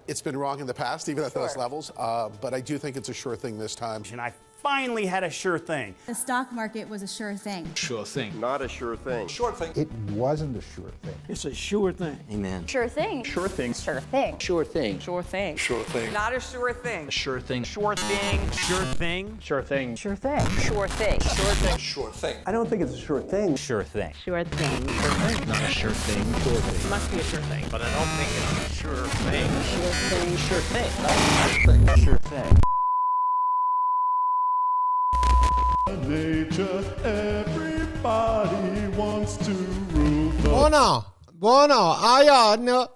It's been wrong in the past, even at those levels, but I do think it's a sure thing this time. And I finally had a sure thing. The stock market was a sure thing. Sure thing. Not a sure thing. Sure thing. It wasn't a sure thing. It's a sure thing. Amen. Sure thing. Sure thing. Sure thing. Sure thing. Sure thing. Sure thing. Not a sure thing. Sure thing. Sure thing. Sure thing. Sure thing. Sure thing. Sure thing. Sure thing. Sure thing. I don't think it's a sure thing. Sure thing. Sure thing. Not a sure thing. Sure thing. Must be a sure thing, but I don't think it's a sure thing. Sure thing. Sure thing. Sure thing. Nature, everybody wants to rule the Buono, ayan.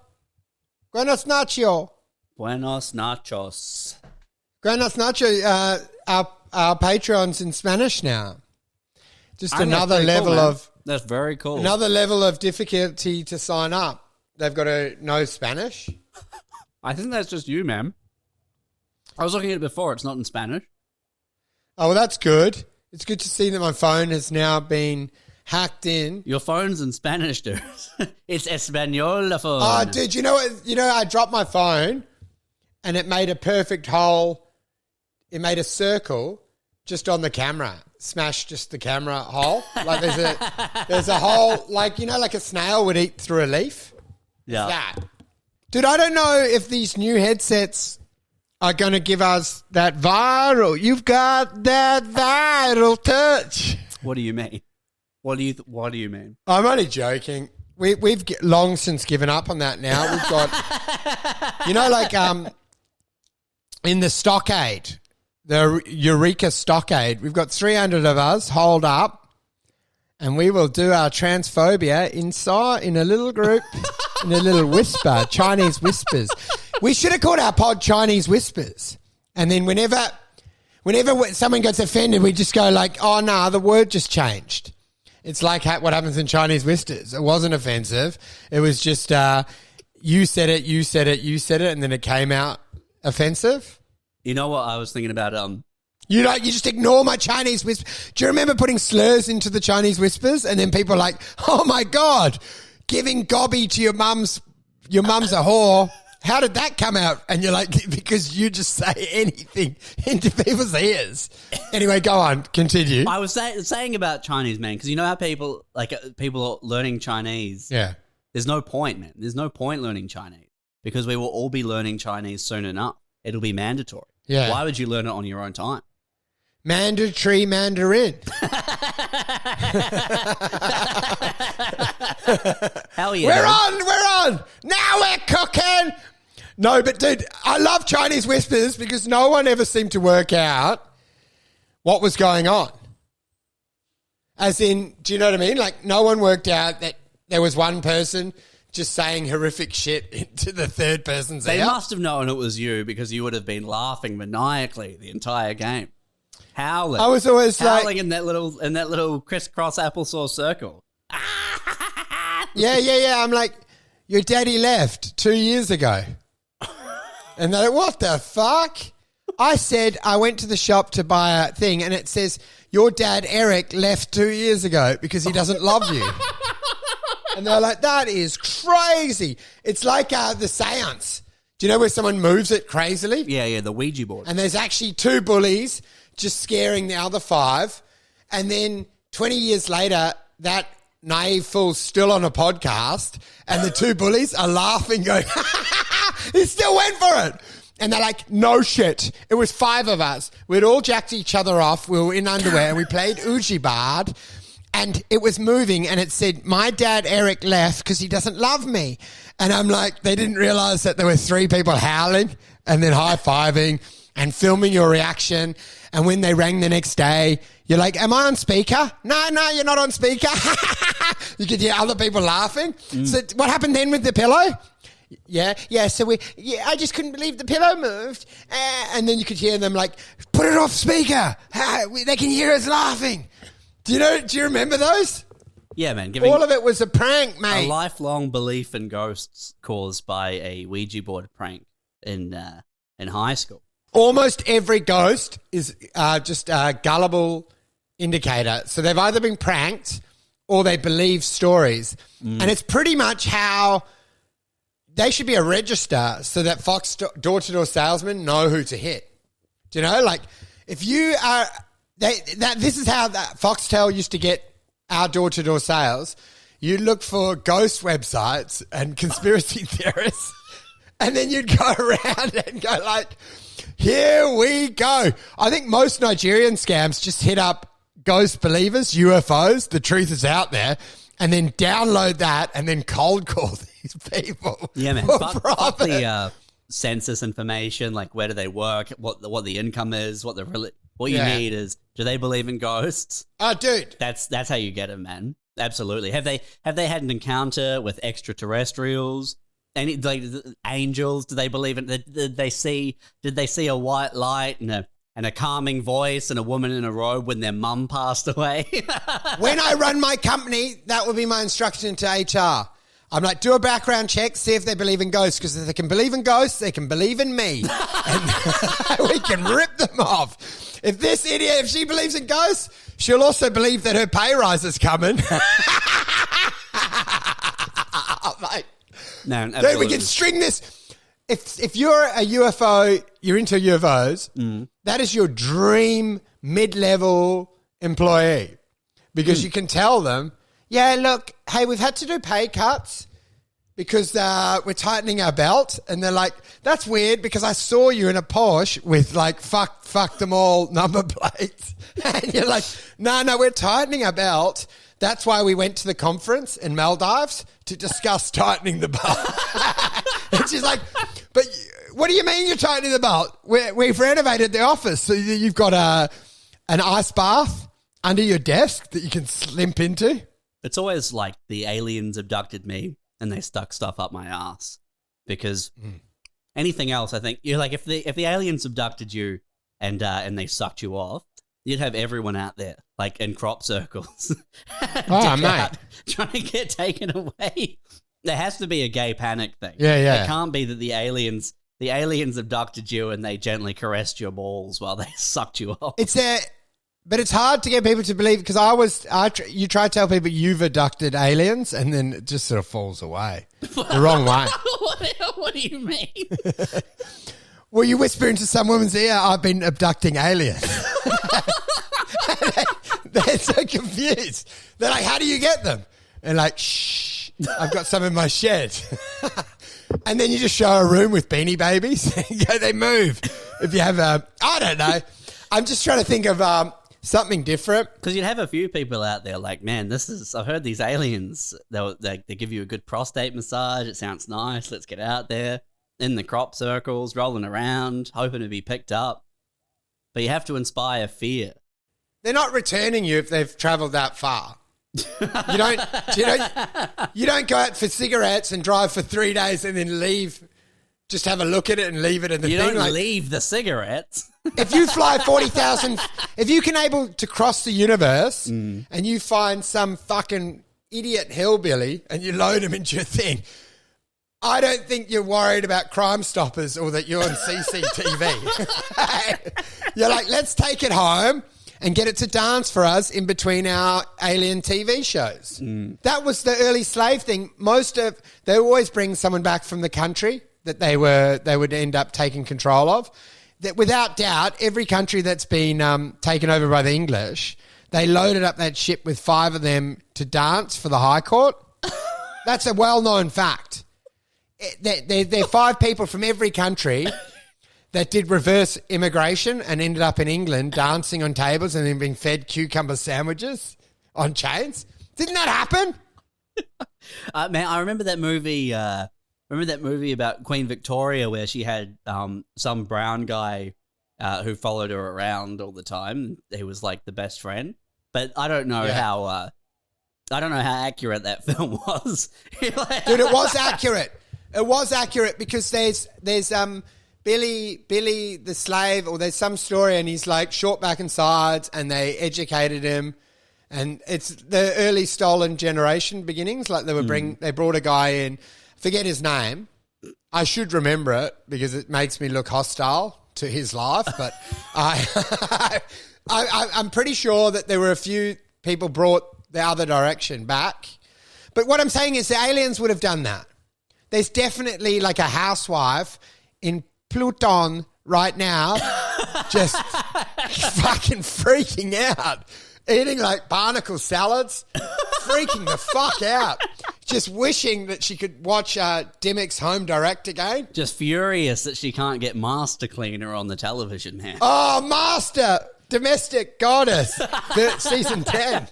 Buenos nachos. Buenos nachos. Buenos nachos, our Patreon's in Spanish now. Just another that's level cool, man. of... That's very cool. Another level of difficulty to sign up. They've got to know Spanish. I think that's just you, man. I was looking at it before. It's not in Spanish. Oh, well, that's good. It's good to see that my phone has now been hacked in. Your phone's in Spanish, dude. It's Espanol phone. Oh, dude, you know what? You know, I dropped my phone and it made a perfect hole. It made a circle just on the camera. Smashed just the camera hole. Like there's a hole, like, you know, like a snail would eat through a leaf. Yeah. That. Dude, I don't know if these new headsets are going to give us that viral. You've got that viral touch. What do you mean? What do you mean? I'm only joking. We've long since given up on that now. We've got, you know, like in the stockade, the Eureka stockade, we've got 300 of us holed up and we will do our transphobia inside in a little group, in a little whisper, Chinese whispers. We should have called our pod Chinese Whispers. And then whenever someone gets offended, we just go like, oh, no, the word just changed. It's like what happens in Chinese Whispers. It wasn't offensive. It was just you said it, you said it, you said it, and then it came out offensive. You know what I was thinking about? You just ignore my Chinese Whispers. Do you remember putting slurs into the Chinese Whispers? And then people are like, oh, my God, giving gobby to your mum's a whore. How did that come out? And you're like, because you just say anything into people's ears. Anyway, go on. Continue. I was saying about Chinese, man, because you know how people are learning Chinese. Yeah. There's no point, man. There's no point learning Chinese because we will all be learning Chinese soon enough. It'll be mandatory. Yeah. Why would you learn it on your own time? Mandatory Mandarin. Hell yeah. We're on. Now we're cooking. No, but dude, I love Chinese Whispers because no one ever seemed to work out what was going on. As in, do you know what I mean? Like, no one worked out that there was one person just saying horrific shit into the third person's ear. They must have known it was you because you would have been laughing maniacally the entire game. Howling. I was always howling in that little crisscross applesauce circle. Yeah. I'm like, your daddy left 2 years ago. And they're like, what the fuck? I said I went to the shop to buy a thing and it says, your dad, Eric, left 2 years ago because he doesn't love you. And they're like, that is crazy. It's like the seance. Do you know where someone moves it crazily? Yeah, the Ouija board. And there's actually two bullies just scaring the other five. And then 20 years later, that naive fool's still on a podcast and the two bullies are laughing going, he still went for it. And they're like, no shit. It was 5 of us. We'd all jacked each other off. We were in underwear and we played Ouija board and it was moving and it said, my dad, Eric, left because he doesn't love me. And I'm like, they didn't realize that there were 3 people howling and then high-fiving and filming your reaction. And when they rang the next day, you're like, am I on speaker? No, you're not on speaker. You could hear other people laughing. So what happened then with the pillow? Yeah. So I just couldn't believe the pillow moved. And then you could hear them like, put it off speaker. They can hear us laughing. Do you remember those? Yeah, man. All of it was a prank, mate. A lifelong belief in ghosts caused by a Ouija board prank in high school. Almost every ghost is just a gullible indicator. So they've either been pranked or they believe stories. And it's pretty much how they should be a register so that Fox door-to-door salesmen know who to hit. Do you know? Like, if you are... this is how Foxtel used to get our door-to-door sales. You'd look for ghost websites and conspiracy theorists, and then you'd go around and go like, here we go. I think most Nigerian scams just hit up ghost believers, UFOs, the truth is out there, and then download that and then cold call these people. Yeah, man. for Fuck profit. the census information, like where do they work, what the income is, what you Yeah. need is, do they believe in ghosts? Oh, dude. That's how you get them, man. Absolutely. Have they had an encounter with extraterrestrials? Any like angels? Do they believe in? Did they see a white light and a calming voice and a woman in a robe when their mum passed away? When I run my company, that would be my instruction to HR. I'm like, do a background check, see if they believe in ghosts, because if they can believe in ghosts, they can believe in me. And we can rip them off. If this idiot, if she believes in ghosts, she'll also believe that her pay rise is coming. Like, No, absolutely. dude, we can string this. If you're a UFO, you're into UFOs, that is your dream mid-level employee, because you can tell them, yeah, look, hey, we've had to do pay cuts because we're tightening our belt. And they're like, that's weird because I saw you in a Porsche with like fuck them all number plates. And you're like, no, we're tightening our belt. That's why we went to the conference in Maldives to discuss tightening the belt. And she's like, but what do you mean you're tightening the belt? We've renovated the office. So you've got an ice bath under your desk that you can limp into. It's always like the aliens abducted me and they stuck stuff up my ass, because anything else, I think you're like, if the aliens abducted you and they sucked you off, you'd have everyone out there like in crop circles, Oh, mate. trying to get taken away. There has to be a gay panic thing. Yeah. It can't be that the aliens abducted you and they gently caressed your balls while they sucked you off. But it's hard to get people to believe, because you try to tell people you've abducted aliens and then it just sort of falls away the wrong way. What do you mean? Well, you whisper into some woman's ear, I've been abducting aliens. They're so confused. They're like, how do you get them? And like, shh, I've got some in my shed. And then you just show a room with Beanie Babies and go, they move. If you have I don't know. I'm just trying to think of something different. Because you'd have a few people out there like, man, I've heard these aliens, they give you a good prostate massage. It sounds nice. Let's get out there in the crop circles, rolling around, hoping to be picked up. But you have to inspire fear. They're not returning you if they've traveled that far. You don't go out for cigarettes and drive for 3 days and then leave. Just have a look at it and leave it in the You thing. don't Like, leave the cigarettes. if you fly 40,000, if you can able to cross the universe and you find some fucking idiot hillbilly and you load him into your thing, I don't think you're worried about Crime Stoppers or that you're on CCTV. You're like, let's take it home and get it to dance for us in between our alien TV shows. That was the early slave thing. They always bring someone back from the country that they would end up taking control of. That without doubt, every country that's been taken over by the English, they loaded up that ship with 5 of them to dance for the High Court. That's a well-known fact. There are 5 people from every country that did reverse immigration and ended up in England dancing on tables and then being fed cucumber sandwiches on chains. Didn't that happen? Man, I remember that movie. Remember that movie about Queen Victoria where she had some brown guy who followed her around all the time. He was like the best friend, but I don't know how accurate that film was. Dude, it was accurate. It was accurate because there's Billy the slave, or there's some story and he's like short back and sides and they educated him. And it's the early stolen generation beginnings. Like they brought a guy in, forget his name. I should remember it because it makes me look hostile to his life. But I'm pretty sure that there were a few people brought the other direction back. But what I'm saying is the aliens would have done that. there's definitely like a housewife in Pluton right now just fucking freaking out, eating like barnacle salads, freaking the fuck out, just wishing that she could watch Dimmick's Home Direct again. Just furious that she can't get Master Cleaner on the television, man. Oh, Master Domestic Goddess, season 10.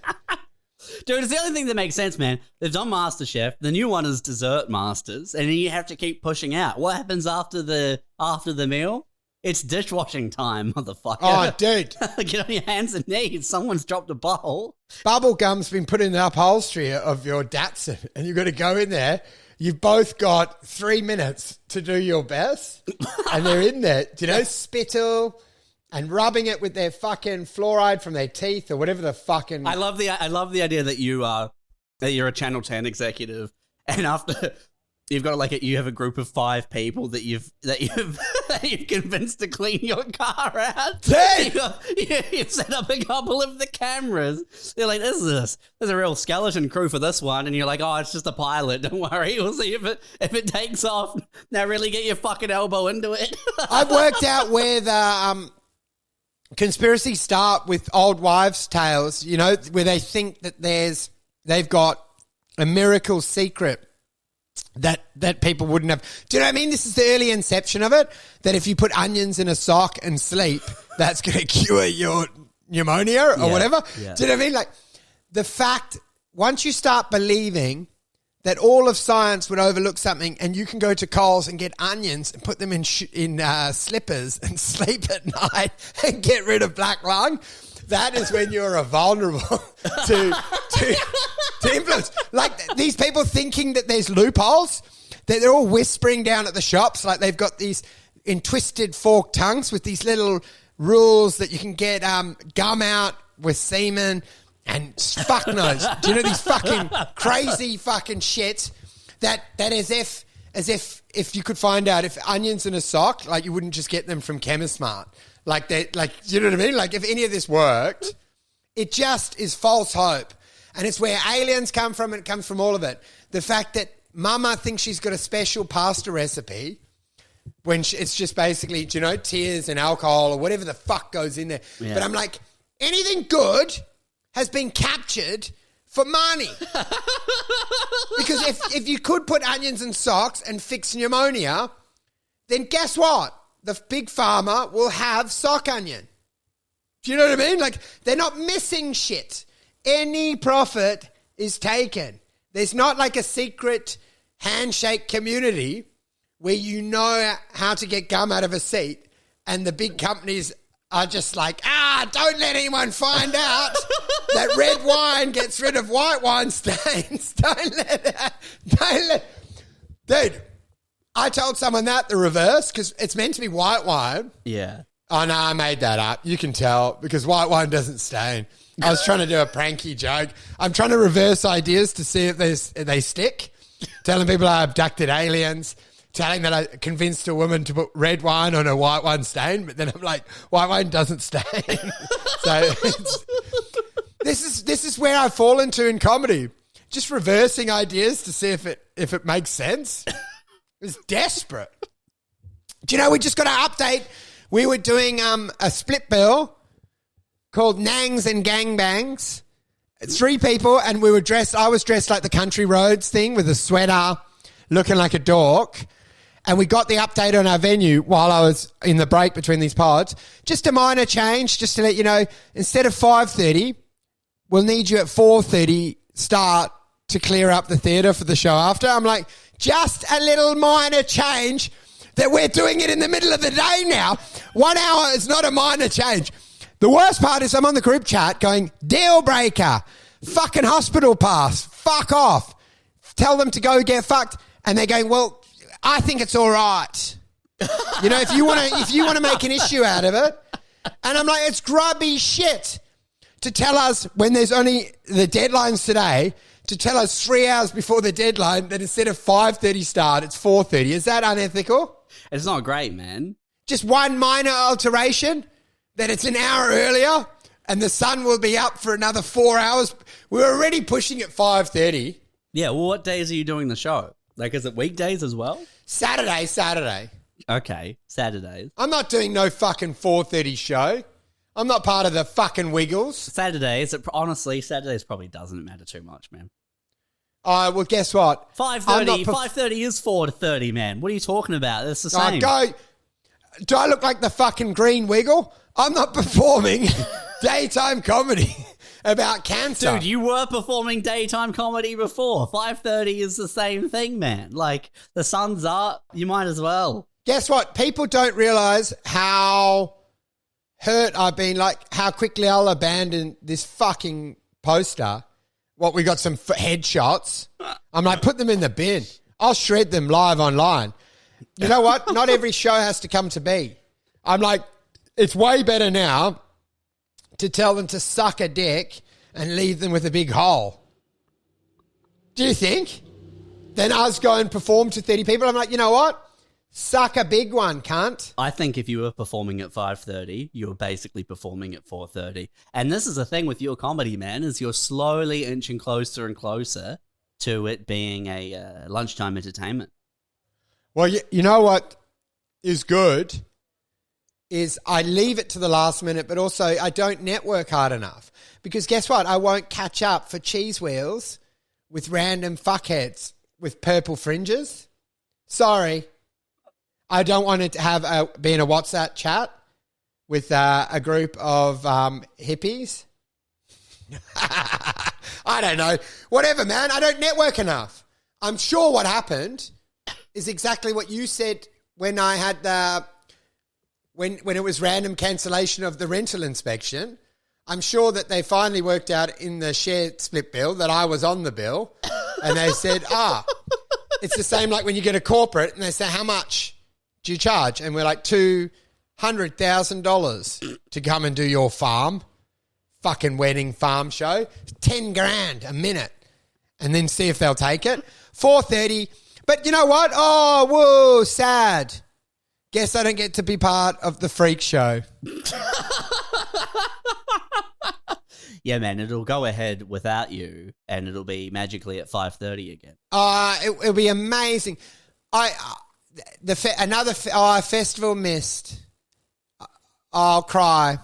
Dude, it's the only thing that makes sense, man. They've done MasterChef. The new one is Dessert Masters, and you have to keep pushing out. What happens after the meal? It's dishwashing time, motherfucker. Oh, dude. Get on your hands and knees. Someone's dropped a bowl. Bubblegum's been put in the upholstery of your Datsun, and you've got to go in there. You've both got 3 minutes to do your best, and they're in there, spittle and rubbing it with their fucking fluoride from their teeth or whatever the fucking... I love the idea that you're a Channel 10 executive, and after... You've got you have a group of 5 people that you've convinced to clean your car out. You've set up a couple of the cameras. They're like, there's a real skeleton crew for this one, and you're like, oh, it's just a pilot. Don't worry, we'll see if it takes off. Now, really get your fucking elbow into it. I've worked out where the conspiracies start with old wives' tales. Where they think that they've got a miracle secret that people wouldn't have. Do you know what I mean? This is the early inception of it, that if you put onions in a sock and sleep, that's going to cure your pneumonia or whatever. Yeah. Do you know what I mean? Like, the fact, once you start believing that all of science would overlook something, and you can go to Coles and get onions and put them in slippers and sleep at night and get rid of black lung, that is when you're vulnerable to influence. Like, these people thinking that there's loopholes, that they're all whispering down at the shops, like they've got these in twisted forked tongues with these little rules that you can get gum out with semen and fuck knows. Do you know these fucking crazy fucking shit that as if you could find out if onions in a sock, like, you wouldn't just get them from Chemist Mart. Like, you know what I mean? Like, if any of this worked, it just is false hope. And it's where aliens come from, and it comes from all of it. The fact that Mama thinks she's got a special pasta recipe when it's just basically, tears and alcohol or whatever the fuck goes in there. Yeah. But I'm like, anything good has been captured for money. Because if you could put onions in socks and fix pneumonia, then guess what? The big pharma will have sock onion. Do you know what I mean? Like, they're not missing shit. Any profit is taken. There's not like a secret handshake community where you know how to get gum out of a seat, and the big companies are just like, don't let anyone find out that red wine gets rid of white wine stains. Don't let. Dude, I told someone that the reverse, because it's meant to be white wine. Yeah. Oh, no, I made that up. You can tell, because white wine doesn't stain. I was trying to do a pranky joke. I'm trying to reverse ideas to see if they stick. Telling people I abducted aliens. Telling that I convinced a woman to put red wine on a white wine stain. But then I'm like, white wine doesn't stain. So this is where I fall into in comedy. Just reversing ideas to see if it makes sense. It's desperate. Do you know, we just got to update. We were doing a split bill called Nangs and Gangbangs. 3 people, and we were dressed. I was dressed like the Country Roads thing with a sweater, looking like a dork. And we got the update on our venue while I was in the break between these pods. Just a minor change, just to let you know, instead of 5:30, we'll need you at 4:30 start to clear up the theatre for the show after. I'm like, just a little minor change that we're doing it in the middle of the day now. 1 hour is not a minor change. The worst part is I'm on the group chat going, deal breaker, fucking hospital pass, fuck off. Tell them to go get fucked. And they're going, well, I think it's all right. If you want to make an issue out of it. And I'm like, it's grubby shit to tell us when there's only the deadline's today, to tell us 3 hours before the deadline that instead of 5:30 start, it's 4:30. Is that unethical? It's not great, man. Just one minor alteration, that it's an hour earlier and the sun will be up for another 4 hours. We're already pushing at 5:30. Yeah, well, what days are you doing the show? Like, is it weekdays as well? Saturday. Okay, Saturdays. I'm not doing no fucking 4:30 show. I'm not part of the fucking Wiggles. Saturdays, honestly, Saturdays probably doesn't matter too much, man. Well, guess what? 5:30 5:30 is 4:30, man. What are you talking about? It's the same. Do I look like the fucking Green Wiggle? I'm not performing daytime comedy about cancer. Dude, you were performing daytime comedy before. 5:30 is the same thing, man. Like, the sun's up, you might as well. Guess what? People don't realize how hurt I've been, like how quickly I'll abandon this fucking poster. What, we got some headshots. I'm like, put them in the bin. I'll shred them live online. You know what? Not every show has to come to be. I'm like, it's way better now to tell them to suck a dick and leave them with a big hole. Do you think? Then us go and perform to 30 people. I'm like, you know what? Suck a big one, cunt. I think if you were performing at 5:30, you were basically performing at 4:30. And this is the thing with your comedy, man, is you're slowly inching closer and closer to it being a lunchtime entertainment. Well, you know what is good is I leave it to the last minute, but also I don't network hard enough. Because guess what? I won't catch up for cheese wheels with random fuckheads with purple fringes. Sorry. I don't want it to be in a WhatsApp chat with a group of hippies. I don't know. Whatever, man. I don't network enough. I'm sure what happened is exactly what you said when I had when it was random cancellation of the rental inspection. I'm sure that they finally worked out in the share split bill that I was on the bill, and they said, it's the same like when you get a corporate and they say, how much do you charge? And we're like, $200,000 to come and do your fucking wedding farm show. 10 grand a minute, and then see if they'll take it. 4:30. But you know what? Oh, whoa, sad. Guess I don't get to be part of the freak show. Yeah, man, it'll go ahead without you, and it'll be magically at 5:30 again. It'll be amazing. Festival missed. I'll cry.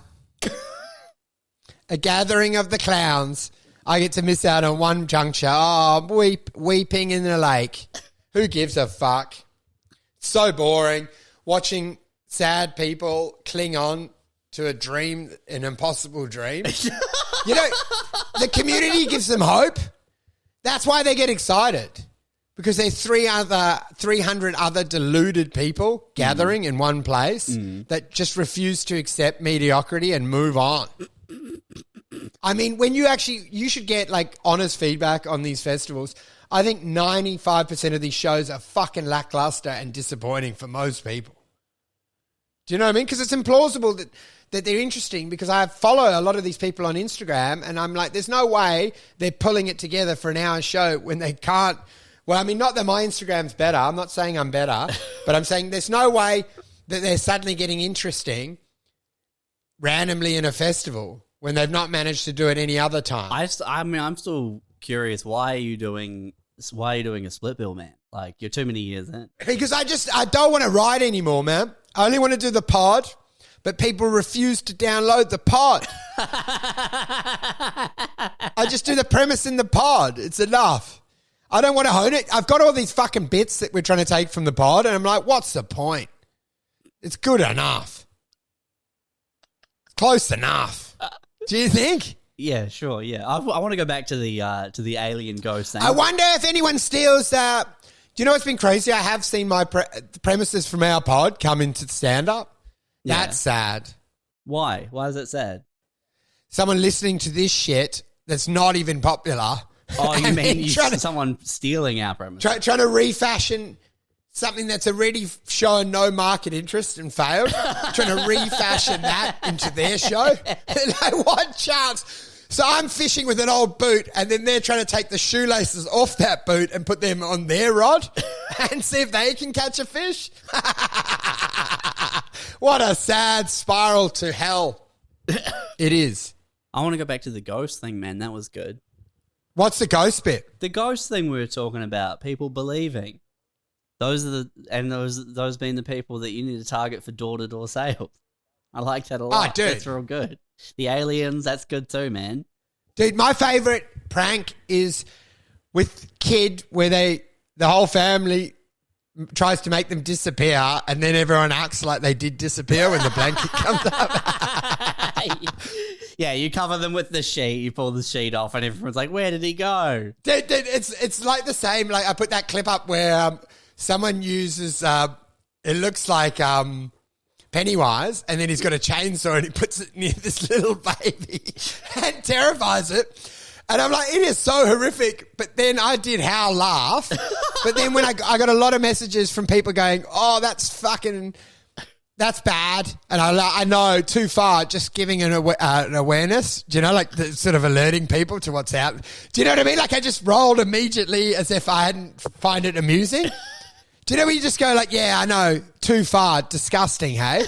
A gathering of the clowns. I get to miss out on one juncture. Oh, weeping in the lake. Who gives a fuck? So boring. Watching sad people cling on to a dream, an impossible dream. You know, the community gives them hope. That's why they get excited. Because there's 300 other deluded people gathering in one place that just refuse to accept mediocrity and move on. I mean, when you should get like honest feedback on these festivals. I think 95% of these shows are fucking lackluster and disappointing for most people. Do you know what I mean? Because it's implausible that they're interesting, because I follow a lot of these people on Instagram and I'm like, there's no way they're pulling it together for an hour show when they can't. Well, I mean, not that my Instagram's better. I'm not saying I'm better, but I'm saying there's no way that they're suddenly getting interesting randomly in a festival when they've not managed to do it any other time. I'm still curious. Why are you doing a split bill, man? Like, you're too many years in. Because I don't want to write anymore, man. I only want to do the pod, but people refuse to download the pod. I just do the premise in the pod. It's enough. I don't want to hone it. I've got all these fucking bits that we're trying to take from the pod, and I'm like, what's the point? It's good enough. Close enough. Do you think? Yeah, sure. Yeah, I want to go back to the alien ghost thing. I wonder if anyone steals that. Do you know what's been crazy? I have seen my premises from our pod come into stand-up. Yeah. That's sad. Why? Why is it sad? Someone listening to this shit that's not even popular. Oh, you mean someone stealing our premises? Trying to refashion something that's already shown no market interest and failed. Trying to refashion that into their show. Like, what chance? So I'm fishing with an old boot, and then they're trying to take the shoelaces off that boot and put them on their rod and see if they can catch a fish. What a sad spiral to hell it is. I want to go back to the ghost thing, man. That was good. What's the ghost bit? The ghost thing we were talking about, people believing. those being the people that you need to target for door-to-door sales. I like that a lot. dude. That's real good. The aliens, that's good too, man. Dude, my favorite prank is with kid where the whole family tries to make them disappear and then everyone acts like they did disappear when the blanket comes up. Yeah, you cover them with the sheet, you pull the sheet off and everyone's like, where did he go? Dude, it's like the same. Like I put that clip up where someone uses, it looks like Pennywise, and then he's got a chainsaw and he puts it near this little baby and terrifies it. And I'm like, it is so horrific. But then I did howl laugh. But then when I got a lot of messages from people going, oh, that's bad. And I know, too far, just giving an awareness, do you know, like the, sort of alerting people to what's out. Do you know what I mean? Like I just rolled immediately as if I hadn't find it amusing. Do you know when you just go like, yeah, I know, too far, disgusting, hey?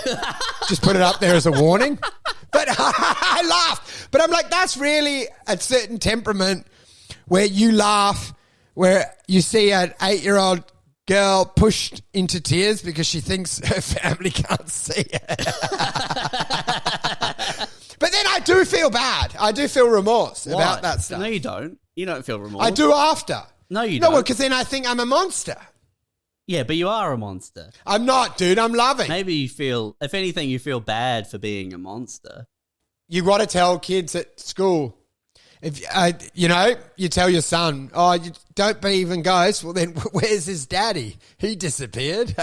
Just put it up there as a warning. But I laughed. But I'm like, that's really a certain temperament where you laugh, where you see an 8-year-old girl pushed into tears because she thinks her family can't see it. But then I do feel bad. I do feel remorse about that stuff. No, you don't. You don't feel remorse. I do after. No, you don't. No, because then I think I'm a monster. Yeah, but you are a monster. I'm not, dude. I'm loving. Maybe you feel, if anything, you feel bad for being a monster. You got to tell kids at school, if you tell your son, oh, you don't believe in ghosts. Well, then where's his daddy? He disappeared.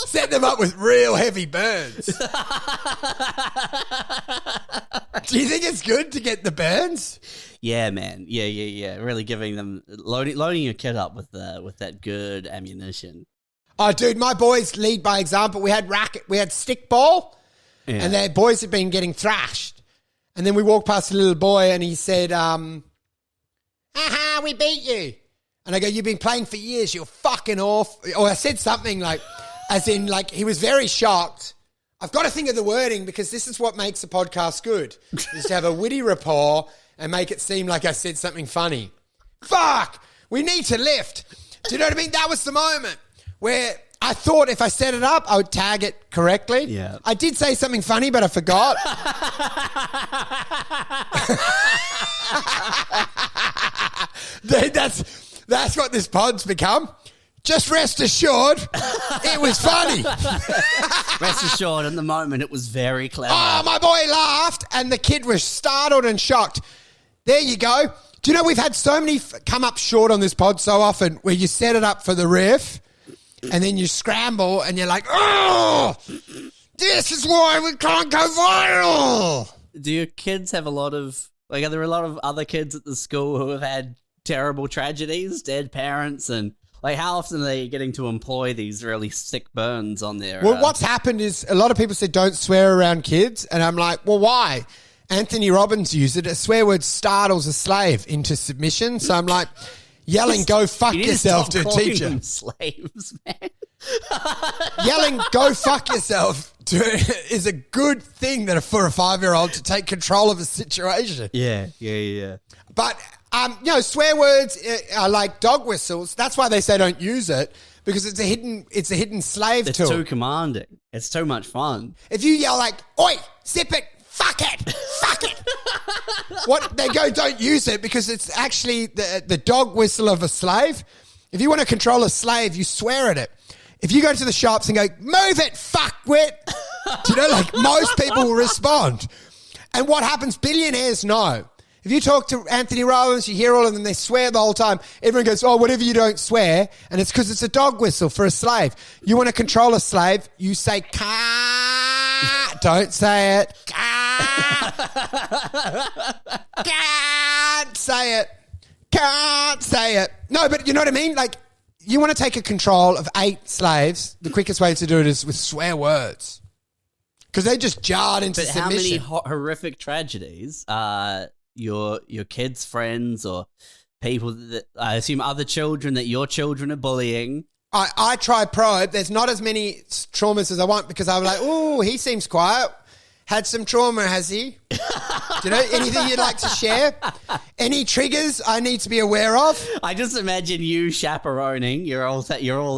Set them up with real heavy burns. Do you think it's good to get the burns? Yeah, man. Yeah. Really giving them, loading your kid up with that good ammunition. Oh, dude, my boys lead by example. We had stick ball, and their boys had been getting thrashed. And then we walked past a little boy, and he said, we beat you. And I go, you've been playing for years. You're fucking off. Or I said something like, as in, like, he was very shocked. I've got to think of the wording because this is what makes a podcast good, is to have a witty rapport and make it seem like I said something funny. Fuck! We need to lift. Do you know what I mean? That was the moment where I thought if I set it up, I would tag it correctly. Yeah. I did say something funny, but I forgot. Dude, that's what this pod's become. Just rest assured, it was funny. Rest assured, in the moment, it was very clever. Oh, my boy laughed, and the kid was startled and shocked. There you go. Do you know we've had so many come up short on this pod so often where you set it up for the riff and then you scramble and you're like, oh, this is why we can't go viral. Do your kids have are there a lot of other kids at the school who have had terrible tragedies, dead parents, and like how often are they getting to employ these really sick burns on their... Well, what's happened is a lot of people said don't swear around kids, and I'm like, well, why? Anthony Robbins used it. A swear word startles a slave into submission. So I'm like, yelling, go fuck yourself to a teacher. Them slaves, man. Yelling, go fuck yourself is a good thing for a 5-year-old to take control of a situation. Yeah. But, swear words are like dog whistles. That's why they say don't use it, because it's a hidden slave It's tool. too commanding. It's too much fun. If you yell like, oi, zip it, fuck it, fuck it. What they go, don't use it because it's actually the dog whistle of a slave. If you want to control a slave, you swear at it. If you go to the shops and go, move it, fuckwit, do you know, like most people will respond. And what happens, billionaires know. If you talk to Anthony Robbins, you hear all of them, they swear the whole time. Everyone goes, oh, whatever you don't swear. And it's because it's a dog whistle for a slave. You want to control a slave, you say, ka. Don't say it. Ka. Can't say it. Can't say it. No, but you know what I mean? Like, you want to take a control of 8 slaves, the quickest way to do it is with swear words. Because they just jarred into submission. How many horrific tragedies your kids' friends or people that I assume other children that your children are bullying? I try probe. There's not as many traumas as I want because I'm like, oh, he seems quiet. had some trauma, has he? Do you know anything you'd like to share? Any triggers I need to be aware of? I just imagine you chaperoning. You're all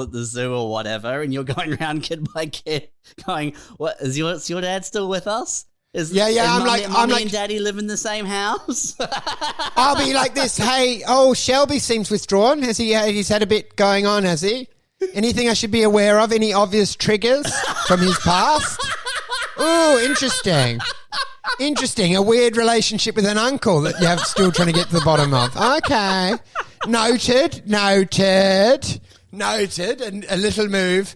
at the zoo or whatever, and you're going around kid by kid, going, "What is your dad still with us? Is I'm Mommy like, and Daddy live in the same house?" I'll be like this. Hey, Shelby seems withdrawn. He's had a bit going on, has he? Anything I should be aware of? Any obvious triggers from his past? Ooh, interesting. Interesting. A weird relationship with an uncle that you're still trying to get to the bottom of. Okay. Noted. And a little move.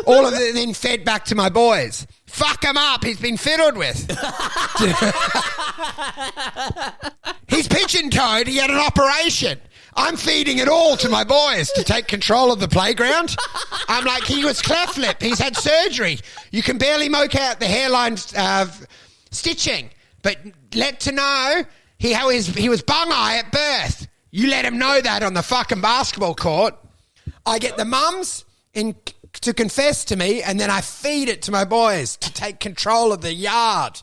All of it then fed back to my boys. Fuck him up. He's been fiddled with. He's pigeon-toed. He had an operation. I'm feeding it all to my boys to take control of the playground. I'm like, he was cleft lip. He's had surgery. You can barely moke out the hairline stitching. But let to know he was bung-eye at birth. You let him know that on the fucking basketball court. I get the mums to confess to me, and then I feed it to my boys to take control of the yard.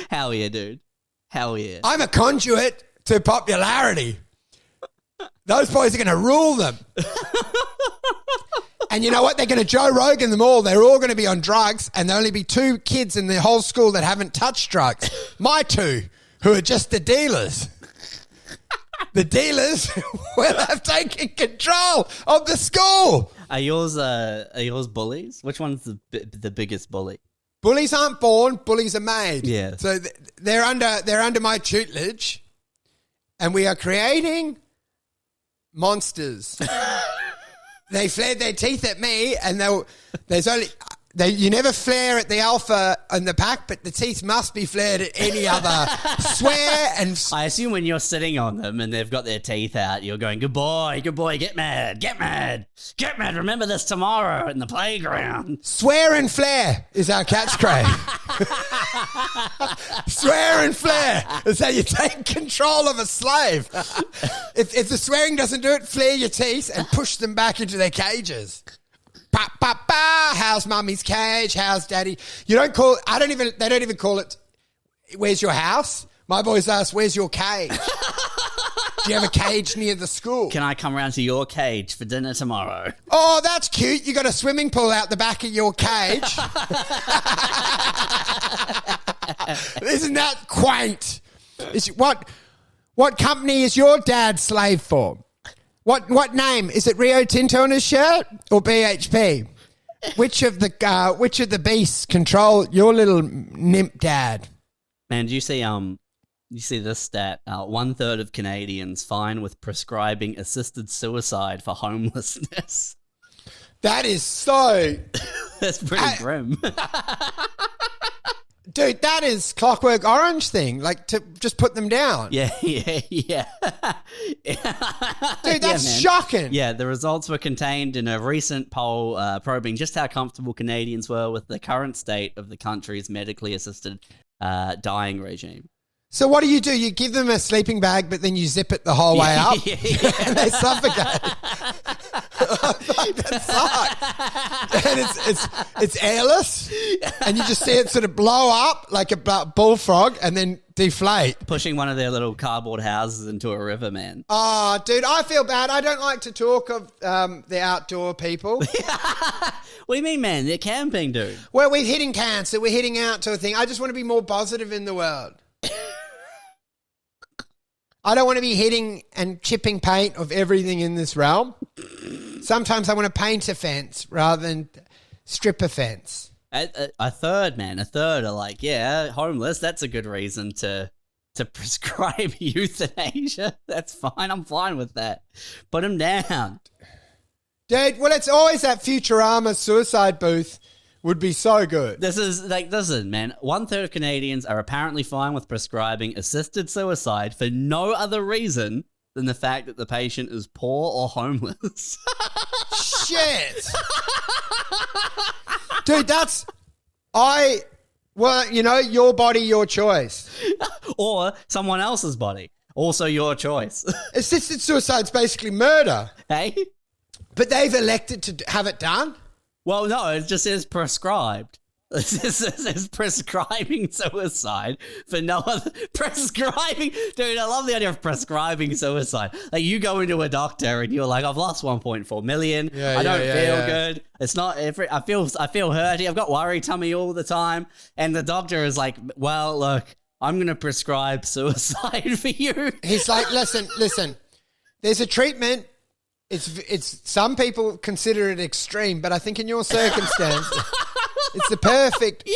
Hell yeah, dude. Hell yeah. I'm a conduit to popularity. Those boys are going to rule them. And you know what? They're going to Joe Rogan them all. They're all going to be on drugs, and there'll only be 2 kids in the whole school that haven't touched drugs. My 2, who are just the dealers. The dealers will have taken control of the school. Are yours bullies? Which one's the biggest bully? Bullies aren't born, bullies are made. Yeah. So they're under my tutelage, and we are creating monsters. They flared their teeth at me, and you never flare at the alpha in the pack, but the teeth must be flared at any other swear. And I assume when you're sitting on them and they've got their teeth out, you're going, good boy, get mad. Remember this tomorrow in the playground. Swear and flare is our catchphrase. Swear and flare is how you take control of a slave. If the swearing doesn't do it, flare your teeth and push them back into their cages. Pa, pa, pa, how's mummy's cage? How's daddy? They don't even call it, where's your house? My boys ask, where's your cage? Do you have a cage near the school? Can I come round to your cage for dinner tomorrow? Oh, that's cute. You got a swimming pool out the back of your cage. Isn't that quaint? What company is your dad slave for? What name? Is it Rio Tinto on his shirt or BHP? Which of the beasts control your little nymph dad? Man, do you see this stat? 1/3 of Canadians fine with prescribing assisted suicide for homelessness. That is so... That's pretty grim. Dude, that is Clockwork Orange thing. Like, to just put them down. Yeah. Dude, that's shocking. Yeah, the results were contained in a recent poll probing just how comfortable Canadians were with the current state of the country's medically assisted dying regime. So what do? You give them a sleeping bag, but then you zip it the whole way up, and they suffocate. That sucks. And it's airless, and you just see it sort of blow up like a bullfrog, and then deflate. Pushing one of their little cardboard houses into a river, man. Oh, dude, I feel bad. I don't like to talk of the outdoor people. What do you mean, man? They're camping, dude. Well, we're hitting cancer. We're hitting out to a thing. I just want to be more positive in the world. I don't want to be hitting and chipping paint of everything in this realm. Sometimes I want to paint a fence rather than strip a fence. A third are like, yeah, homeless. That's a good reason to prescribe euthanasia. That's fine. I'm fine with that. Put him down. Dude, well, it's always that Futurama suicide booth would be so good. Listen, man. 1/3 of Canadians are apparently fine with prescribing assisted suicide for no other reason than the fact that the patient is poor or homeless. Shit. Dude, your body, your choice. Or someone else's body. Also your choice. Assisted suicide's basically murder. Hey? But they've elected to have it done? Well, no, it just says prescribed. This is prescribing suicide for no other prescribing. Dude, I love the idea of prescribing suicide. Like you go into a doctor and you're like, I've lost 1.4 million. I don't feel good. It's not. I feel hurty. I've got worry tummy all the time. And the doctor is like, well, look, I'm going to prescribe suicide for you. He's like, listen. There's a treatment. It's some people consider it extreme, but I think in your circumstance, it's the perfect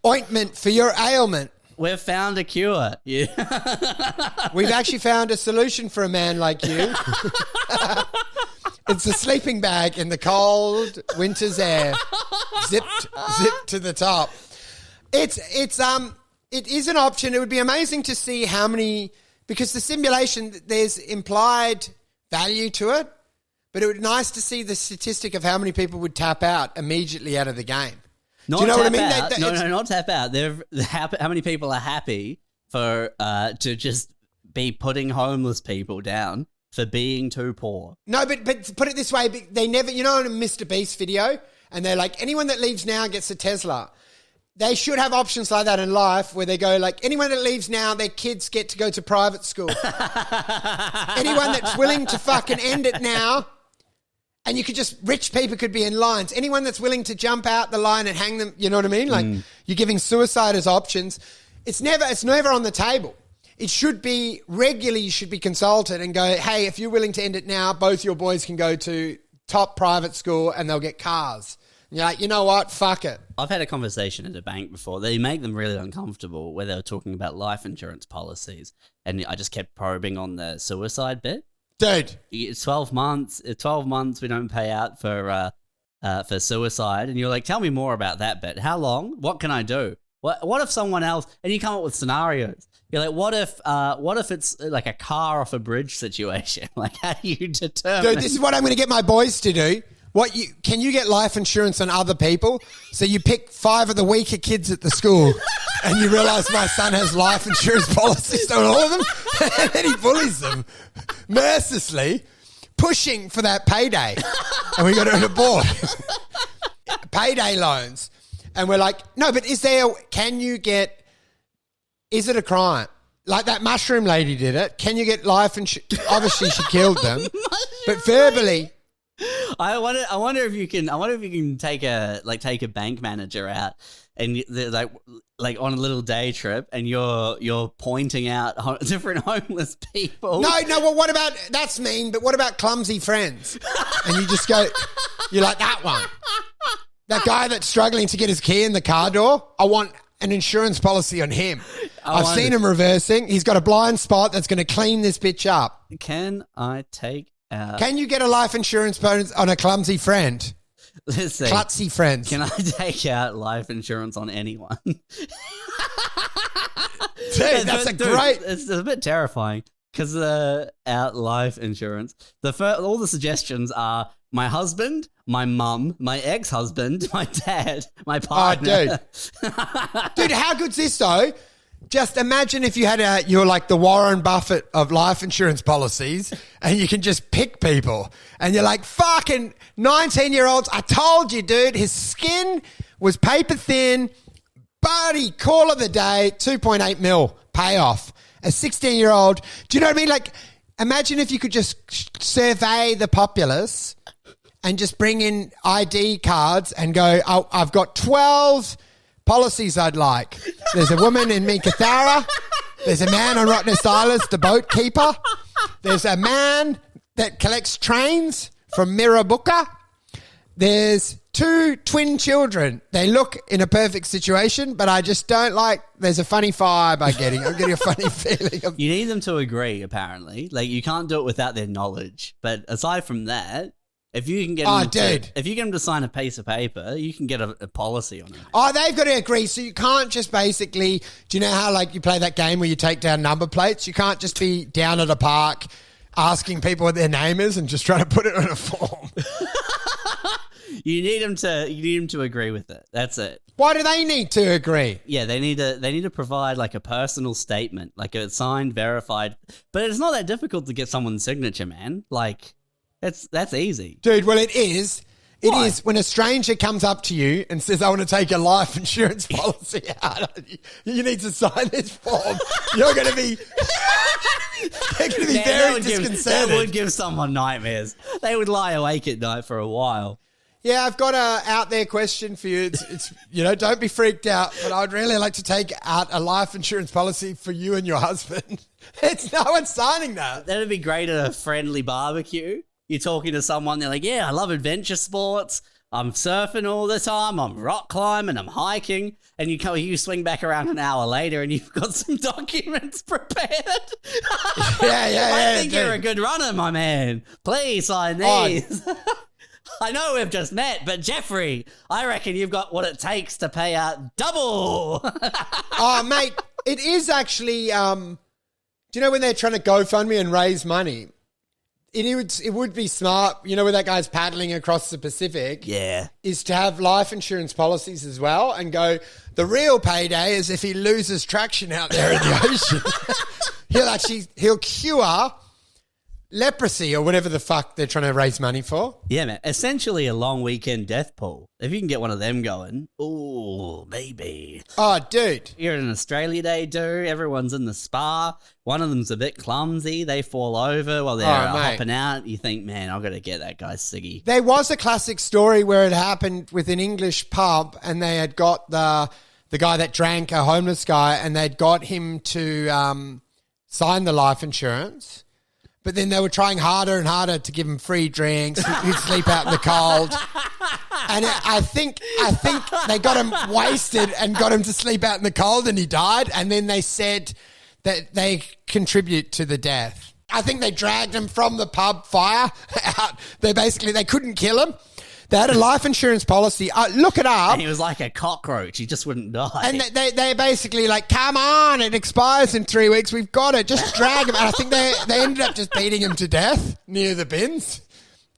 ointment for your ailment. We've found a cure. Yeah. We've actually found a solution for a man like you. It's a sleeping bag in the cold winter's air, zipped to the top. It is an option. It would be amazing to see how many, because the simulation, there's implied value to it, but it would be nice to see the statistic of how many people would tap out immediately out of the game. Not Do you know what I mean? out. No, not tap out. How many people are happy for to just be putting homeless people down for being too poor? No, but put it this way, they never, you know, in a Mr. Beast video, and they're like, anyone that leaves now gets a Tesla. They should have options like that in life where they go like, anyone that leaves now, their kids get to go to private school. Anyone that's willing to fucking end it now, and you could just, rich people could be in lines. Anyone that's willing to jump out the line and hang them, you know what I mean? Like you're giving suicide as options. It's never on the table. It should be regularly, you should be consulted and go, hey, if you're willing to end it now, both your boys can go to top private school and they'll get cars. And you're like, you know what? Fuck it. I've had a conversation at a bank before. They make them really uncomfortable where they were talking about life insurance policies. And I just kept probing on the suicide bit. Dude. It's 12 months. 12 months we don't pay out for suicide. And you're like, tell me more about that bit. How long? What can I do? What if someone else, and you come up with scenarios. You're like, what if it's like a car off a bridge situation? Like, how do you determine? Dude, this is what I'm going to get my boys to do. Can you get life insurance on other people? So you pick 5 of the weaker kids at the school and you realize my son has life insurance policies on all of them, and then he bullies them mercilessly, pushing for that payday. And we got to board payday loans. And we're like, no, but is it a crime? Like that mushroom lady did it. Can you get life insurance? Obviously she killed them, but verbally. I wonder if you can take a bank manager out and like on a little day trip, and you're pointing out different homeless people. No. Well, what about, that's mean, but what about clumsy friends? And you just go, you like that one, that guy that's struggling to get his key in the car door. I want an insurance policy on him. I've seen him reversing. He's got a blind spot that's going to clean this bitch up. Can I take? Can you get a life insurance bonus on a clumsy friend? Let's see. Klutzy friends. Can I take out life insurance on anyone? Dude, that's great. It's a bit terrifying because out life insurance. All the suggestions are my husband, my mum, my ex-husband, my dad, my partner. Oh, dude, how good's this though? Just imagine if you had you're like the Warren Buffett of life insurance policies, and you can just pick people, and you're like, fucking 19-year-olds. I told you, dude, his skin was paper thin, buddy, call of the day, 2.8 mil payoff. A 16-year-old. Do you know what I mean? Like, imagine if you could just survey the populace and just bring in ID cards and go, oh, I've got 12 policies I'd like. There's a woman in Meekatharra. There's a man on Rottnest Isles, the boat keeper. There's a man that collects trains from Mirrabooka. There's 2 twin children. They look in a perfect situation, but I just don't like, there's a funny vibe I'm getting a funny feeling. You need them to agree, apparently. Like, you can't do it without their knowledge. But aside from that, if you can get them to sign a piece of paper, you can get a policy on it. Oh, they've got to agree. So you can't just basically, do you know how like you play that game where you take down number plates? You can't just be down at a park asking people what their name is and just trying to put it on a form. You need them to agree with it. That's it. Why do they need to agree? Yeah, they need to provide like a personal statement, like a signed, verified. But it's not that difficult to get someone's signature, man. Like, that's easy. Dude, well, it is. It Why? is when a stranger comes up to you and says, I want to take a life insurance policy out. You need to sign this form. You're going to be, they're going to be Yeah, very that disconcerted. would give someone nightmares. They would lie awake at night for a while. Yeah, I've got a out there question for you. It's don't be freaked out, but I'd really like to take out a life insurance policy for you and your husband. It's no one's signing that. That'd be great at a friendly barbecue. You're talking to someone, they're like, yeah, I love adventure sports. I'm surfing all the time. I'm rock climbing. I'm hiking. And you swing back around an hour later and you've got some documents prepared. Yeah. I think you're a good runner, my man. Please sign these. I know we've just met, but Jeffrey, I reckon you've got what it takes to pay out double. Oh, mate, it is actually, do you know when they're trying to GoFundMe and raise money? It would be smart, where that guy's paddling across the Pacific. Yeah. Is to have life insurance policies as well and go, the real payday is if he loses traction out there in the ocean. He'll cure leprosy or whatever the fuck they're trying to raise money for. Yeah, man. Essentially a long weekend death pool. If you can get one of them going, ooh, baby. Oh, dude. You're at an Australia Day do. Everyone's in the spa. One of them's a bit clumsy. They fall over while they're mate. hopping out. You think, man, I've got to get that guy Siggy. There was a classic story where it happened with an English pub and they had got the guy that drank, a homeless guy, and they'd got him to sign the life insurance. But then they were trying harder and harder to give him free drinks. He'd sleep out in the cold. And I think they got him wasted and got him to sleep out in the cold and he died. And then they said that they contribute to the death. I think they dragged him from the pub fire out. They couldn't kill him. They had a life insurance policy. Look it up. And he was like a cockroach. He just wouldn't die. And they basically like, come on, it expires in 3 weeks. We've got it. Just drag him. And I think they ended up just beating him to death near the bins.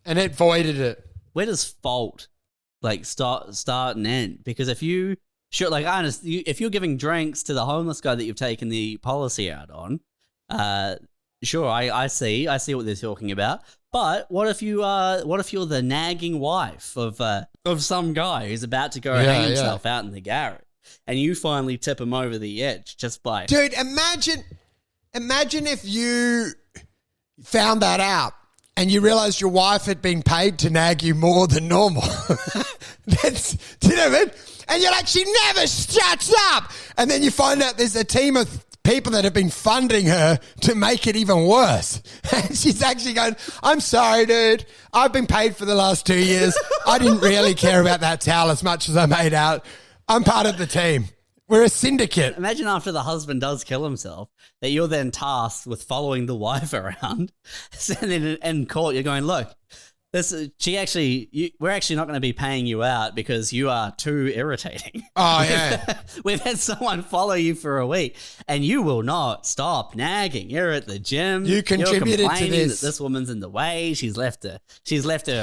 And it voided it. Where does fault start and end? Because if you if you're giving drinks to the homeless guy that you've taken the policy out on, sure, I see what they're talking about. But what if you're the nagging wife of some guy who's about to go hang himself out in the garage, and you finally tip him over the edge just by... Dude, imagine if you found that out and you realized your wife had been paid to nag you more than normal. Do you know what I mean? And you're like, she never shuts up. And then you find out there's a team of people that have been funding her to make it even worse. And she's actually going, I'm sorry, dude. I've been paid for the last 2 years. I didn't really care about that towel as much as I made out. I'm part of the team. We're a syndicate. Imagine after the husband does kill himself, that you're then tasked with following the wife around. And then in court, you're going, look, we're actually not going to be paying you out because you are too irritating. Oh, yeah. We've had someone follow you for a week and you will not stop nagging. You're at the gym. You contributed You're to complaining this. that this woman's in the way. She's left a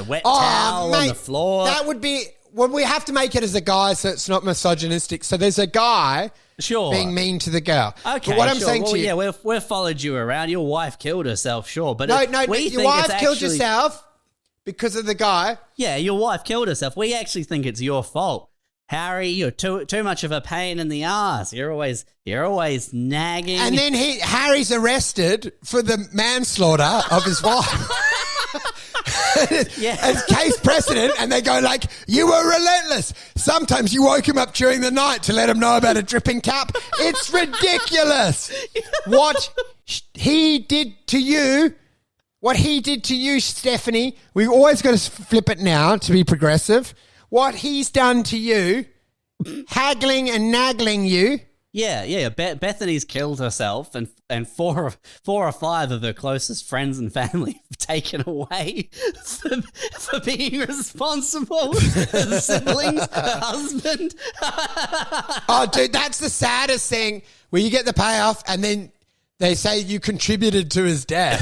wet towel on the floor. That would be... Well, we have to make it as a guy so it's not misogynistic. So there's a guy being mean to the girl. Okay, but what I'm sure. saying to you... Yeah, we've followed you around. Your wife killed herself, sure. But No, we your think wife it's killed actually- yourself because of the guy. Yeah, your wife killed herself. We actually think it's your fault. Harry, you're too much of a pain in the ass. You're always nagging. And then Harry's arrested for the manslaughter of his wife. Yeah. As case precedent, and they go like, you were relentless. Sometimes you woke him up during the night to let him know about a dripping tap. It's ridiculous. What he did to you, Stephanie, we've always got to flip it now to be progressive. What he's done to you, haggling and naggling you. Yeah. Bethany's killed herself, and four or five of her closest friends and family have taken away for being responsible. Her siblings, her husband. Oh, dude, that's the saddest thing, where you get the payoff and then they say you contributed to his death.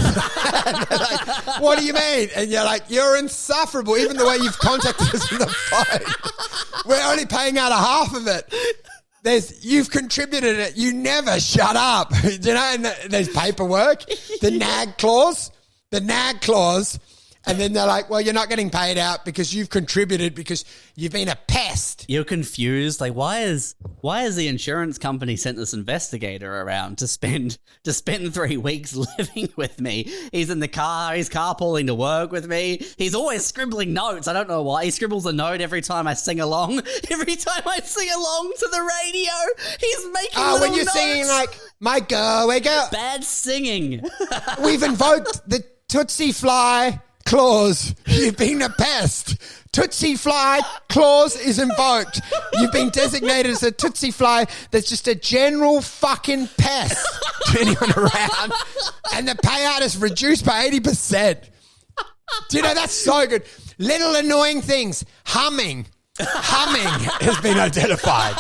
And they're like, what do you mean? And you're like, you're insufferable. Even the way you've contacted us on the phone, we're only paying out a half of it. You've contributed it. You never shut up. You know, and there's paperwork. The nag clause And then they're like, well, you're not getting paid out because you've contributed because you've been a pest. You're confused. Like, why is the insurance company sent this investigator around to spend 3 weeks living with me? He's in the car. He's carpooling to work with me. He's always scribbling notes. I don't know why. He scribbles a note every time I sing along. Every time I sing along to the radio, he's making little when you're notes. singing like, my girl, we go. Bad singing. We've invoked the Tootsie Fly clause. You've been a pest. Tootsie Fly clause is invoked. You've been designated as a Tootsie Fly that's just a general fucking pest to anyone around. And the payout is reduced by 80%. Do you know, that's so good. Little annoying things. Humming has been identified.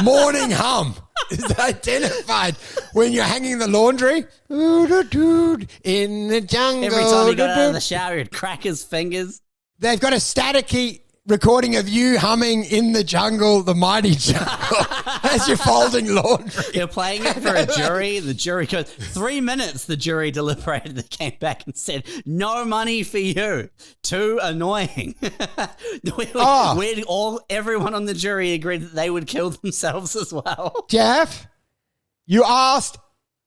Morning hum is identified when you're hanging the laundry. In the jungle. Every time he got out of the shower, he'd crack his fingers. They've got a staticky recording of you humming in the jungle, the mighty jungle, as you're folding laundry. You're playing it for a jury. The jury goes, 3 minutes, the jury deliberated. They came back and said, no money for you. Too annoying. Everyone on the jury agreed that they would kill themselves as well. Jeff, you asked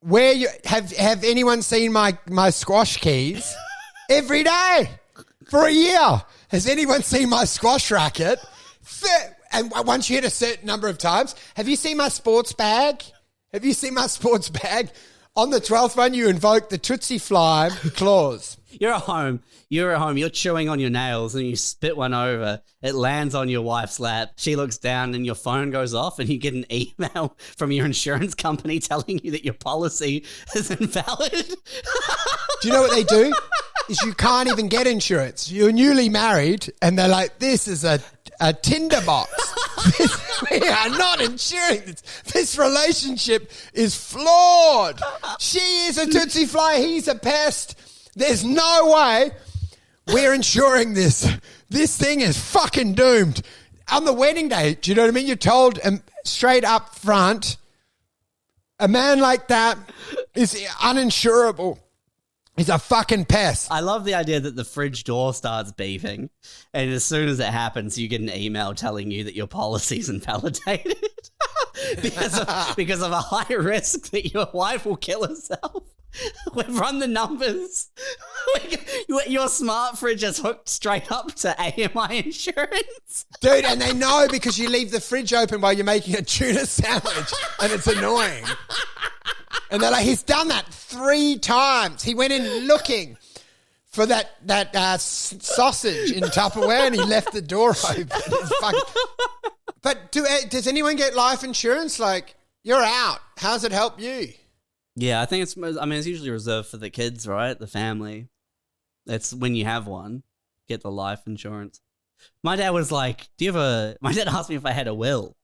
where you have anyone seen my squash keys? Every day for a year. Has anyone seen my squash racket? And once you hit a certain number of times, have you seen my sports bag? Have you seen my sports bag? On the 12th one, you invoke the Tootsie Fly clause. You're at home. You're chewing on your nails and you spit one over. It lands on your wife's lap. She looks down and your phone goes off and you get an email from your insurance company telling you that your policy is invalid. Do you know what they do? Is you can't even get insurance. You're newly married and they're like, this is a tinderbox. We are not insuring this. This relationship is flawed. She is a Tootsie Fly. He's a pest. There's no way we're insuring this. This thing is fucking doomed. On the wedding day, do you know what I mean? You're told straight up front, a man like that is uninsurable. He's a fucking pest. I love the idea that the fridge door starts beeping, and as soon as it happens, you get an email telling you that your policy's invalidated because of a high risk that your wife will kill herself. We've run the numbers. Your smart fridge is hooked straight up to AMI insurance. Dude, and they know because you leave the fridge open while you're making a tuna sandwich, and it's annoying. And they're like, he's done that 3 times. He went in looking for that sausage in Tupperware and he left the door open. But does anyone get life insurance? Like, you're out. How's it help you? Yeah, I think it's usually reserved for the kids, right? The family. That's when you have one, get the life insurance. My dad was like, my dad asked me if I had a will.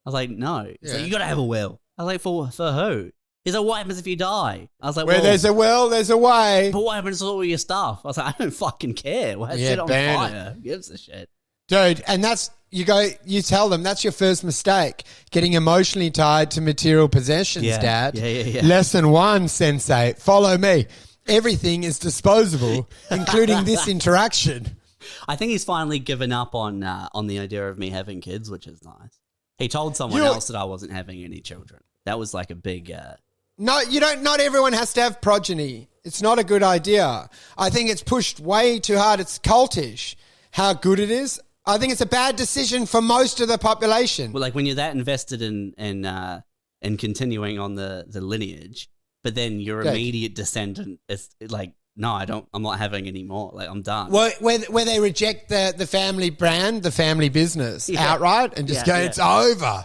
I was like, no. He's like, you got to have a will. I was like, for who? He's like, what happens if you die? I was like, where there's a will, there's a way. But what happens to all your stuff? I was like, I don't fucking care. Well, shit on fire. Who gives a shit? Dude, and that's, you tell them that's your first mistake, getting emotionally tied to material possessions, Dad. Yeah. Lesson 1, Sensei, follow me. Everything is disposable, including this interaction. I think he's finally given up on the idea of me having kids, which is nice. He told someone else that I wasn't having any children. That was like a big... No, you don't. Not everyone has to have progeny. It's not a good idea. I think it's pushed way too hard. It's cultish how good it is. I think it's a bad decision for most of the population. Well, like when you're that invested in continuing on the lineage, but then your immediate descendant is like, no, I'm not having any more. Like, I'm done. Well, where they reject the family brand, the family business outright and just go, it's over.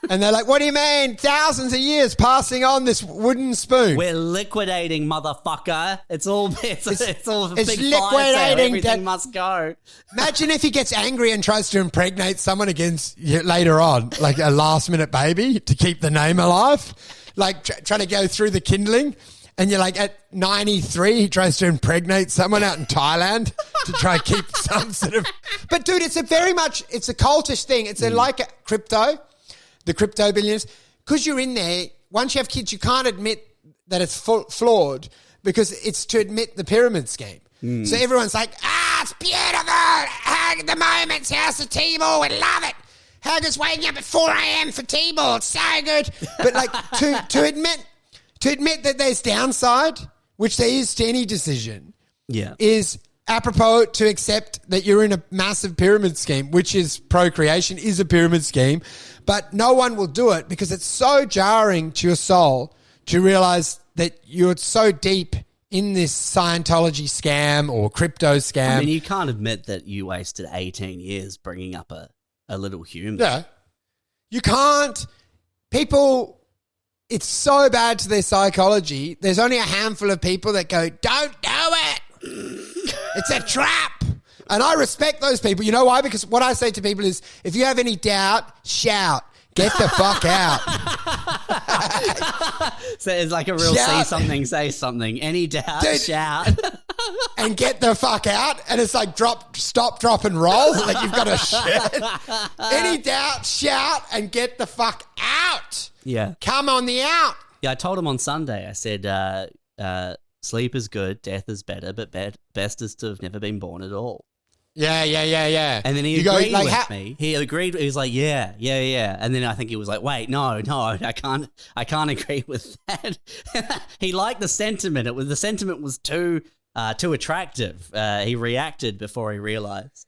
And they're like, what do you mean? Thousands of years passing on this wooden spoon. We're liquidating, motherfucker. It's all a big liquidating. fire sale. Everything must go. Imagine if he gets angry and tries to impregnate someone against later on, like a last-minute baby to keep the name alive, like trying to go through the kindling. And you're like, at 93, he tries to impregnate someone out in Thailand to try and keep some sort of... But, dude, it's a cultish thing. It's like a crypto. The crypto billionaires, because you're in there, once you have kids, you can't admit that it's flawed because it's to admit the pyramid scheme. So everyone's like, it's beautiful. The moment's House of T-ball. We love it. Hagger's waking up at 4 a.m. for T-ball. It's so good. But like to admit that there's downside, which there is to any decision, is apropos to accept that you're in a massive pyramid scheme, which is procreation, is a pyramid scheme, but no one will do it because it's so jarring to your soul to realize that you're so deep in this Scientology scam or crypto scam. I mean, you can't admit that you wasted 18 years bringing up a little human. Yeah. You can't. People, it's so bad to their psychology. There's only a handful of people that go, don't do it. It's a trap. And I respect those people. You know why? Because what I say to people is, if you have any doubt, shout. Get the fuck out. So it's like a real Shout. see something, say something. Any doubt, Dude. shout. And get the fuck out. And it's like stop, drop, and roll. Like you've got to shout. Any doubt, shout, and get the fuck out. Yeah. Come on the out. Yeah, I told him on Sunday, I said, sleep is good, death is better, but best is to have never been born at all. Yeah. And then he You go, agreed like, with me. He agreed. He was like, yeah. And then I think he was like, wait, no, I can't agree with that. He liked the sentiment. The sentiment was too attractive. He reacted before he realized.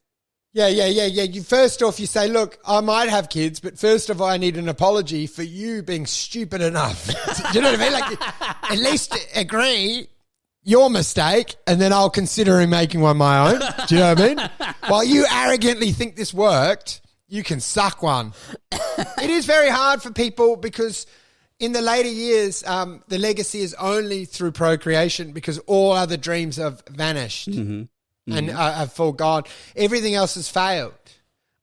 Yeah. You first off, you say, look, I might have kids, but first of all, I need an apology for you being stupid enough. Do you know what I mean? Like, at least agree your mistake, and then I'll consider making one my own. Do you know what I mean? While you arrogantly think this worked, you can suck one. It is very hard for people because in the later years, the legacy is only through procreation because all other dreams have vanished. And have forgone. Everything else has failed.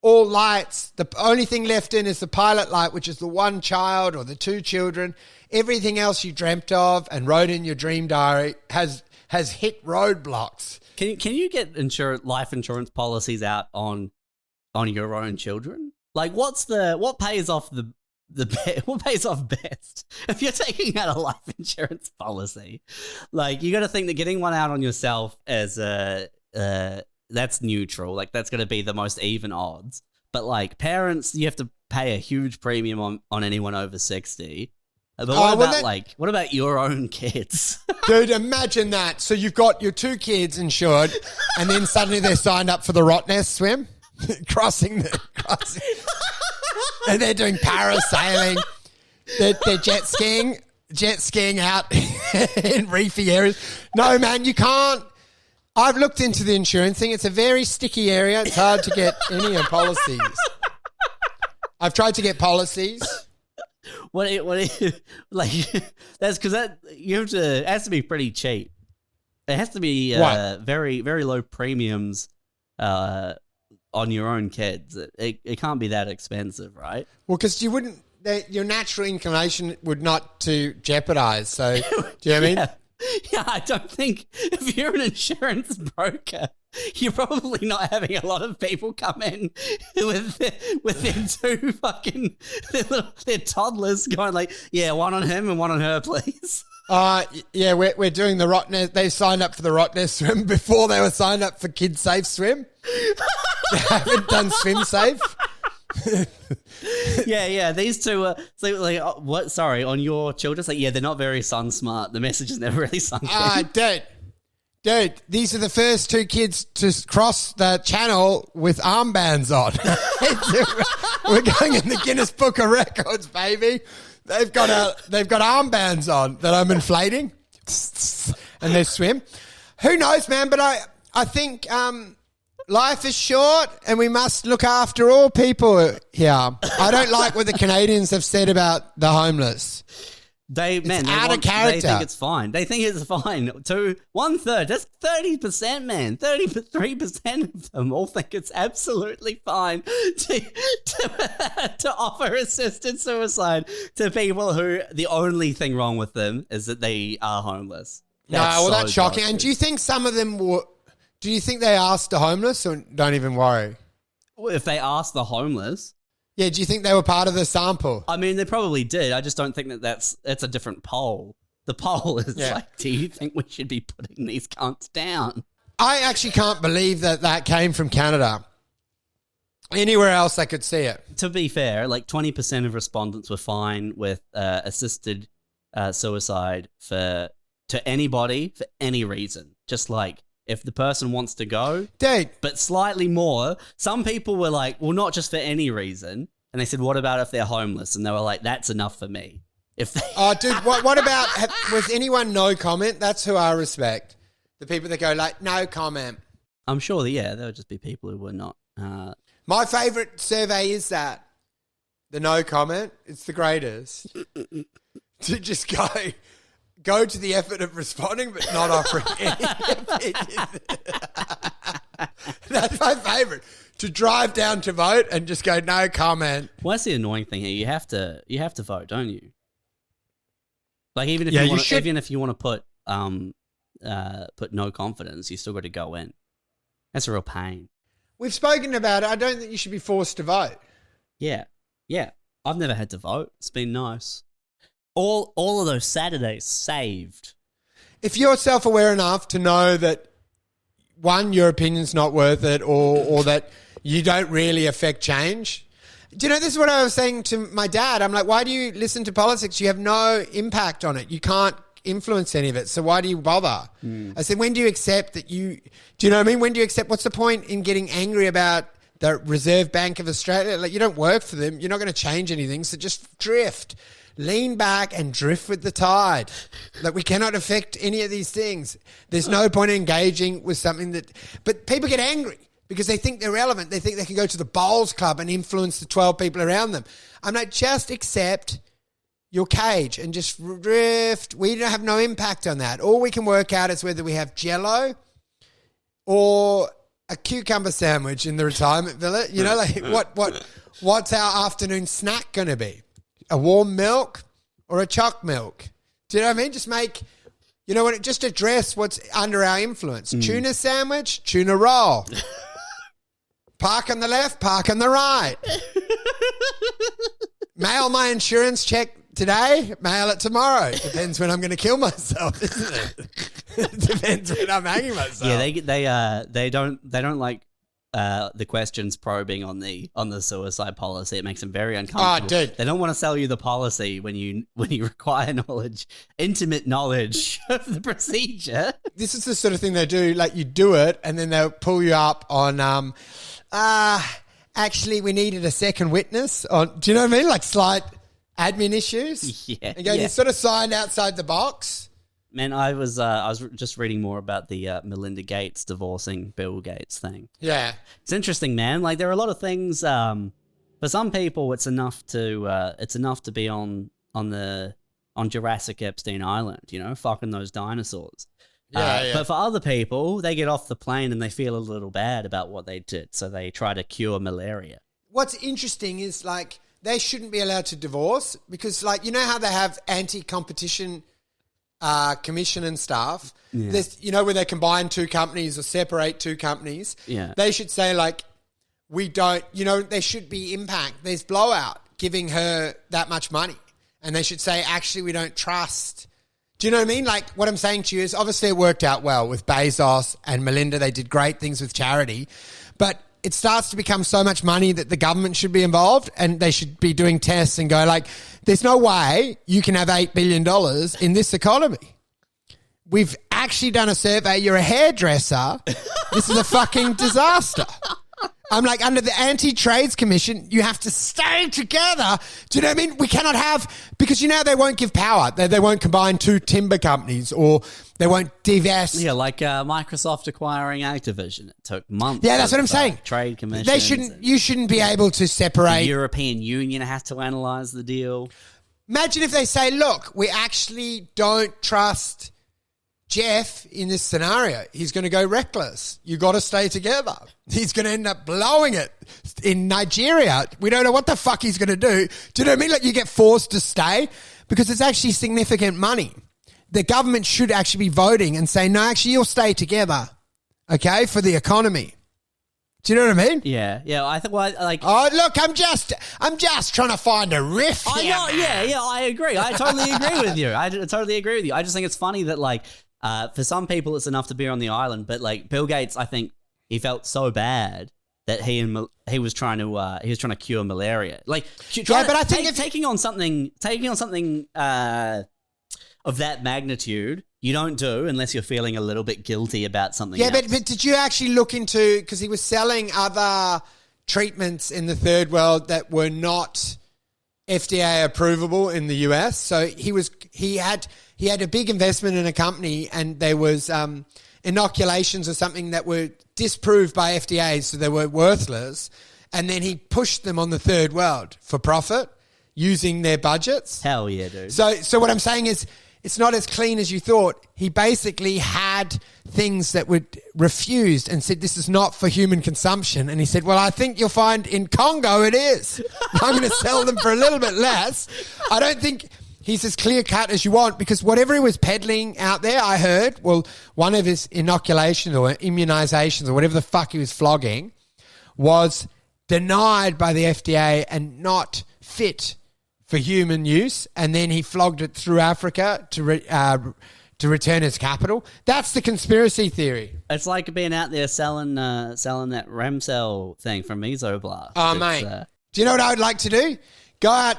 All lights, the only thing left in is the pilot light, which is the one child or the two children. Everything else you dreamt of and wrote in your dream diary has hit roadblocks. Can you get life insurance policies out on your own children? Like, what pays off what pays off best? If you're taking out a life insurance policy, like, you got to think that getting one out on yourself as that's neutral. Like, that's going to be the most even odds. But like parents, you have to pay a huge premium on anyone over 60. But what about your own kids? Dude, imagine that. So you've got your two kids insured, and then suddenly they're signed up for the Rottnest swim, crossing. And they're doing parasailing. They're jet skiing out in reefy areas. No, man, you can't. I've looked into the insurance thing. It's a very sticky area. It's hard to get any policies. I've tried to get policies. Like, that's because it has to be pretty cheap. It has to be very, very low premiums on your own kids. It can't be that expensive, right? Well, because you wouldn't, your natural inclination would not to jeopardize. So, do you know what I mean? Yeah, I don't think if you're an insurance broker, you're probably not having a lot of people come in with their two fucking their toddlers going like, yeah, one on him and one on her, please. Yeah, we're doing the Rottnest. They signed up for the Rottnest swim before they were signed up for Kid Safe Swim. They haven't done Swim Safe. Yeah. These two so like, what? Sorry, on your children. Like, yeah, they're not very sun smart. The message is never really sunk in. Dude, these are the first two kids to cross the channel with armbands on. We're going in the Guinness Book of Records, baby. They've got armbands on that I'm inflating, and they swim. Who knows, man? But I think life is short, and we must look after all people here. I don't like what the Canadians have said about the homeless. They think it's fine. They think it's fine. To 1/3, that's 30%, man. 33% of them all think it's absolutely fine to offer assisted suicide to people who the only thing wrong with them is that they are homeless. That's shocking. And do you think some of them do you think they asked the homeless or don't even worry? If they asked the homeless. Yeah, do you think they were part of the sample? I mean, they probably did. I just don't think that's a different poll. The poll is like, do you think we should be putting these cunts down? I actually can't believe that came from Canada. Anywhere else I could see it. To be fair, like 20% of respondents were fine with assisted suicide to anybody for any reason. Just like if the person wants to go, Dude. but slightly more. Some people were like, well, not just for any reason. And they said, what about if they're homeless? And they were like, that's enough for me. If they- Oh, dude, what about, was anyone no comment? That's who I respect. The people that go like, no comment. I'm sure that, yeah, there would just be people who were not. My favourite survey is that. The no comment. It's the greatest. To just go to the effort of responding but not offering any opinion. That's my favourite. To drive down to vote and just go, no comment. Well, that's the annoying thing here. You have to vote, don't you? Like even if Yeah, you you want, should- even if you want to put no confidence, you still got to go in. That's a real pain. We've spoken about it. I don't think you should be forced to vote. Yeah. I've never had to vote. It's been nice. All of those Saturdays saved. If you're self-aware enough to know that, one, your opinion's not worth it or that you don't really affect change. Do you know, this is what I was saying to my dad. I'm like, why do you listen to politics? You have no impact on it. You can't influence any of it. So why do you bother? I said, when do you accept that do you know what I mean? When do you accept, what's the point in getting angry about the Reserve Bank of Australia? Like, you don't work for them. You're not going to change anything. So just drift. Lean back and drift with the tide. Like, we cannot affect any of these things. There's no point in engaging with something that... But people get angry because they think they're relevant. They think they can go to the bowls club and influence the 12 people around them. I'm like, just accept your cage and just drift. We don't have no impact on that. All we can work out is whether we have Jell-O or a cucumber sandwich in the retirement villa. You know, like what's our afternoon snack going to be? A warm milk or a choc milk? Do you know what I mean? Just make, just address what's under our influence. Tuna sandwich, tuna roll. Park on the left, park on the right. Mail my insurance check today, mail it tomorrow. Depends when I'm going to kill myself, isn't it? It depends when I'm hanging myself. Yeah, they don't like the questions probing on the suicide policy. It makes them very uncomfortable. Oh, dude. They don't want to sell you the policy when you require intimate knowledge of the procedure. This is the sort of thing they do. Like, you do it, and then they'll pull you up on. Actually, we needed a second witness. Do you know what I mean? Like slight admin issues. Yeah, And you sort of signed outside the box. Man, I was just reading more about the Melinda Gates divorcing Bill Gates thing. Yeah. It's interesting, man. Like, there are a lot of things. For some people, it's enough to be on Jurassic Epstein Island. Fucking those dinosaurs. Yeah. But for other people, they get off the plane and they feel a little bad about what they did, so they try to cure malaria. What's interesting is, like, they shouldn't be allowed to divorce because, like, you know how they have anti-competition commission and stuff. Yeah. There's, where they combine two companies or separate two companies. Yeah. They should say, like, we don't, there should be impact. There's blowout giving her that much money. And they should say, actually, we don't trust. Do you know what I mean? Like, what I'm saying to you is, obviously it worked out well with Bezos and Melinda. They did great things with charity. But it starts to become so much money that the government should be involved and they should be doing tests and go like, there's no way you can have $8 billion in this economy. We've actually done a survey. You're a hairdresser. This is a fucking disaster. I'm like, under the Anti-Trades Commission, you have to stay together. Do you know what I mean? We cannot have, because they won't give power. They won't combine two timber companies or they won't divest. Yeah, like Microsoft acquiring Activision. It took months. Yeah, that's what I'm saying. Trade commission. You shouldn't be able to The separate. European Union has to analyze the deal. Imagine if they say, look, we actually don't trust Jeff in this scenario. He's going to go reckless. You got to stay together. He's going to end up blowing it in Nigeria. We don't know what the fuck he's going to do. Do you know what I mean? Like, you get forced to stay because it's actually significant money. The government should actually be voting and saying, no, actually, you'll stay together, okay, for the economy. Do you know what I mean? Yeah. I think, like, oh, look, I'm just trying to find a riff here. I know, yeah, I agree. I totally agree with you. I totally agree with you. I just think it's funny that, like, For some people, it's enough to be on the island, but like Bill Gates, I think he felt so bad that he was trying to cure malaria. Like, but I think taking on something of that magnitude, you don't do unless you're feeling a little bit guilty about something. Yeah, else. but did you actually look into, because he was selling other treatments in the third world that were not FDA approvable in the US. So he had a big investment in a company, and there was inoculations or something that were disproved by FDA, so they were worthless. And then he pushed them on the third world for profit using their budgets. Hell yeah, dude. So what I'm saying is, it's not as clean as you thought. He basically had things that were refused and said, this is not for human consumption. And he said, well, I think you'll find in Congo it is. I'm going to sell them for a little bit less. I don't think he's as clear cut as you want, because whatever he was peddling out there, I heard, well, one of his inoculations or immunizations or whatever the fuck he was flogging was denied by the FDA and not fit for human use, and then he flogged it through Africa to return his capital. That's the conspiracy theory. It's like being out there selling that Ramsell thing from Mesoblast. Oh, mate. Do you know what I would like to do? Go out,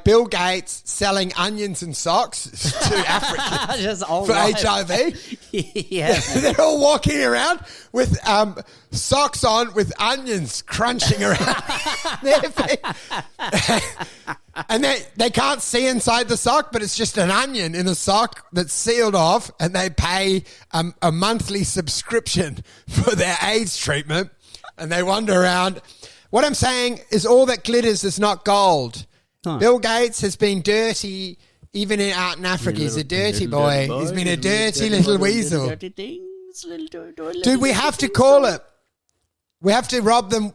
Bill Gates selling onions and socks to Africans Just all for right. HIV. Yeah. They're all walking around with socks on with onions crunching around their feet. And they can't see inside the sock, but it's just an onion in a sock that's sealed off, and they pay a monthly subscription for their AIDS treatment, and they wander around. What I'm saying is, all that glitters is not gold. Huh. Bill Gates has been dirty even out in Africa. He's a dirty boy. He's been a dirty little weasel. Dude, we have to call it. We have to rob them.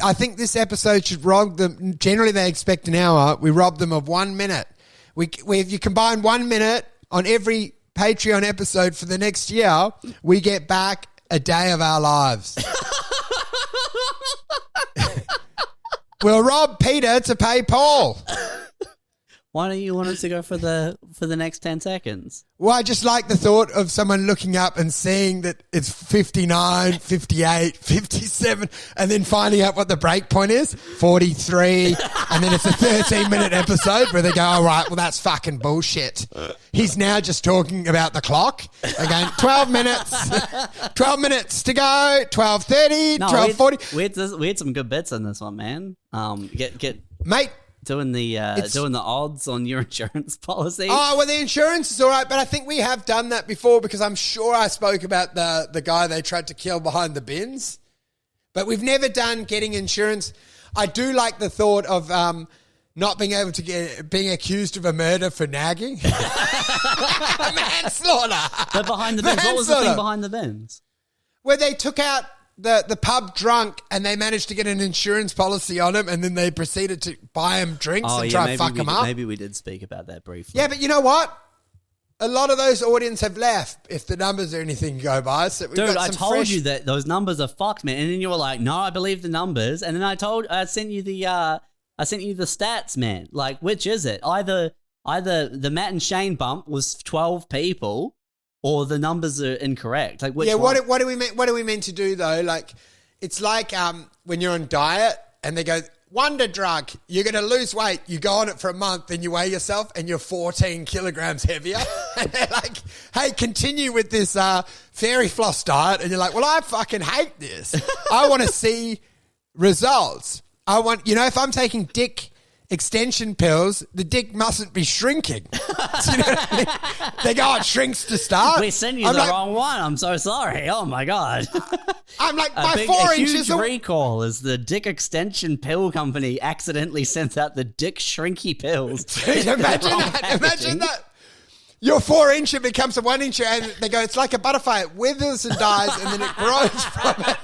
I think this episode should rob them. Generally, they expect an hour. We rob them of 1 minute. If you combine 1 minute on every Patreon episode for the next year, we get back a day of our lives. We'll rob Peter to pay Paul. Why don't you want us to go for the next 10 seconds? Well, I just like the thought of someone looking up and seeing that it's 59, 58, 57, and then finding out what the break point is, 43, and then it's a 13-minute episode where they go, all right, well, that's fucking bullshit. He's now just talking about the clock. They're going, 12 minutes, 12 minutes to go, 12:30, 12:40. We had some good bits on this one, man. Mate. Doing the odds on your insurance policy. Oh, well, the insurance is all right, but I think we have done that before, because I'm sure I spoke about the guy they tried to kill behind the bins. But we've never done getting insurance. I do like the thought of not being able to being accused of a murder for nagging. Manslaughter. But behind the bins, what was the thing behind the bins? Where they took out the pub drunk, and they managed to get an insurance policy on him, and then they proceeded to buy him drinks and try to fuck him up. Maybe we did speak about that briefly. Yeah, but you know what? A lot of those audience have left, if the numbers are anything to go by. So we've Dude, got I some told fresh... you that those numbers are fucked, man. And then you were like, "No, I believe the numbers." And then I sent you the stats, man. Like, which is it? Either the Matt and Shane bump was 12 people, or the numbers are incorrect. Like, which one? What do we meant to do though? Like, it's like when you're on diet and they go, wonder drug, you're going to lose weight. You go on it for a month, then you weigh yourself and you're 14 kilograms heavier. And they're like, hey, continue with this fairy floss diet. And you're like, well, I fucking hate this. I want to see results. I want, if I'm taking dick extension pills, the dick mustn't be shrinking. Do you know what I mean? They go, it shrinks to start. We sent you the wrong one. I'm so sorry. Oh my God. I'm like, my 4 inches. A huge recall is the dick extension pill company accidentally sent out the dick shrinky pills. Dude, imagine that. Imagine that. Your 4 incher becomes a 1 incher, and they go, it's like a butterfly. It withers and dies, and then it grows from it.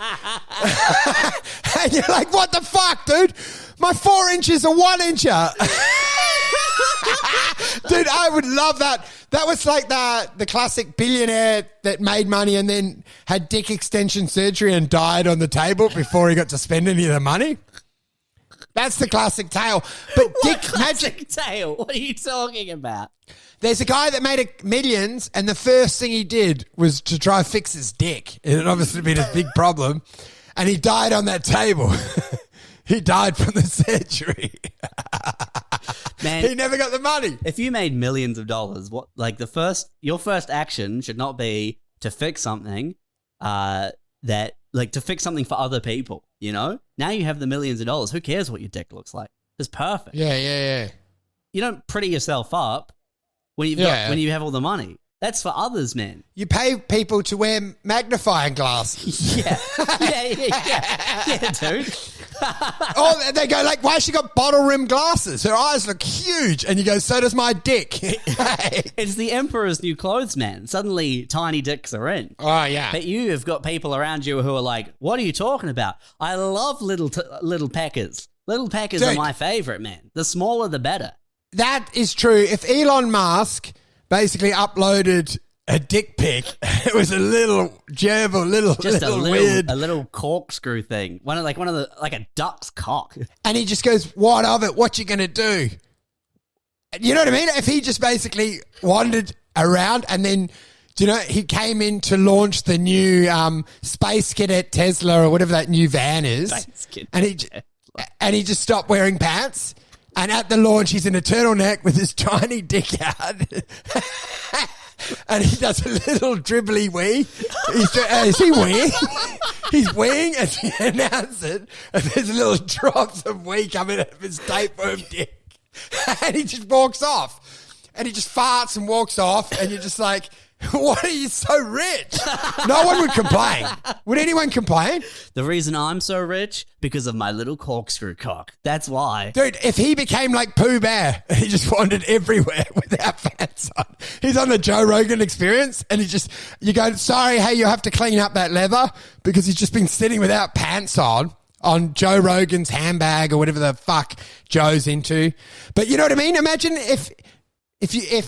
And you're like, what the fuck, dude? My 4 inches are 1 incher. Dude, I would love that. That was like the classic billionaire that made money and then had dick extension surgery and died on the table before he got to spend any of the money. That's the classic tale. But Dick, Classic tale. What are you talking about? there's a guy that made millions, and the first thing he did was to try fix his dick. It had obviously been a big problem, and he died on that table. He died from the surgery. Man, he never got the money. If you made millions of dollars, your first action should not be to fix something to fix something for other people, you know? Now you have the millions of dollars. Who cares what your dick looks like? It's perfect. Yeah. You don't pretty yourself up when you have all the money. That's for others, man. You pay people to wear magnifying glasses. Yeah, dude. Oh, they go like, why has she got bottle rim glasses? Her eyes look huge. And you go, so does my dick. It's the emperor's new clothes, man. Suddenly, tiny dicks are in. Oh, yeah. But you have got people around you who are like, what are you talking about? I love little peckers. Little peckers are my favorite, man. The smaller, the better. That is true. If Elon Musk basically uploaded a dick pic, it was a little gerbil, weird, a little corkscrew thing. One of the a duck's cock. And he just goes, "What of it? What you gonna do?" You know what I mean? If he just basically wandered around and then, he came in to launch the new Space Cadet Tesla or whatever that new van is, and he just stopped wearing pants. And at the launch, he's in a turtleneck with his tiny dick out. And he does a little dribbly wee. Is he weeing? He's weeing as he announces it. And there's little drops of wee coming out of his tapeworm dick. And he just walks off. And he just farts and walks off. And you're just like, what are you so rich? No one would complain. Would anyone complain? The reason I'm so rich, because of my little corkscrew cock. That's why. Dude, if he became like Pooh Bear, he just wandered everywhere without pants on. He's on the Joe Rogan Experience, and you go, sorry, hey, you have to clean up that leather, because he's just been sitting without pants on Joe Rogan's handbag or whatever the fuck Joe's into. But you know what I mean? Imagine if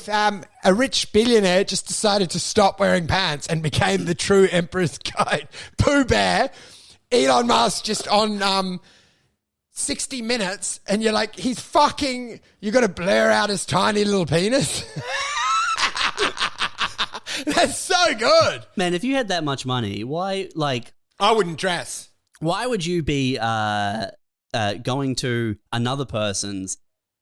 a rich billionaire just decided to stop wearing pants and became the true emperor's guide. Pooh Bear, Elon Musk just on 60 Minutes, and you're like, you got to blur out his tiny little penis. That's so good. Man, if you had that much money, why, I wouldn't dress. Why would you be going to another person's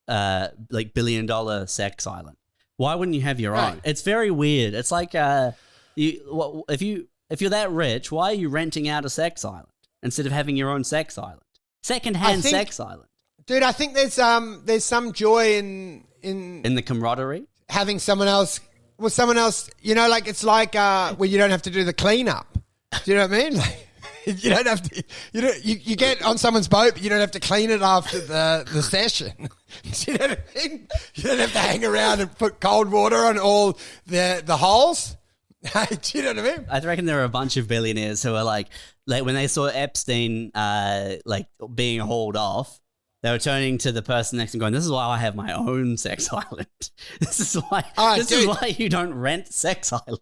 $1 billion sex island? Why wouldn't you have your own? It's very weird. It's like if you're that rich, why are you renting out a sex island instead of having your own sex island? Secondhand sex island. Dude, I think there's some joy in the camaraderie, having someone else. Well, someone else, it's like where you don't have to do the cleanup. Do you know what I mean? Like, you don't have to. You get on someone's boat, but you don't have to clean it after the session. Do you know what I mean? You don't have to hang around and put cold water on all the holes. Do you know what I mean? I reckon there are a bunch of billionaires who are like when they saw Epstein being hauled off, they were turning to the person next and going, "This is why I have my own sex island. This is why. Is why you don't rent sex island."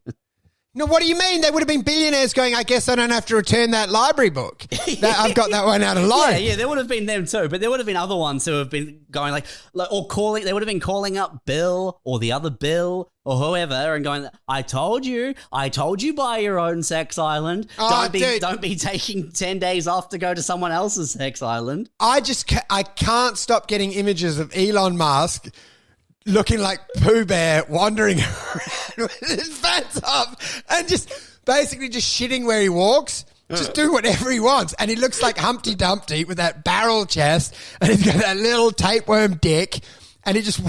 No, what do you mean? They would have been billionaires going, I guess I don't have to return that library book. I've got that one out of loan. Yeah, there would have been them too. But there would have been other ones who have been going they would have been calling up Bill or the other Bill or whoever and going, I told you buy your own sex island. Don't be taking 10 days off to go to someone else's sex island. I can't stop getting images of Elon Musk looking like Pooh Bear wandering around with his pants off and just basically just shitting where he walks, just doing whatever he wants. And he looks like Humpty Dumpty with that barrel chest and he's got that little tapeworm dick and he just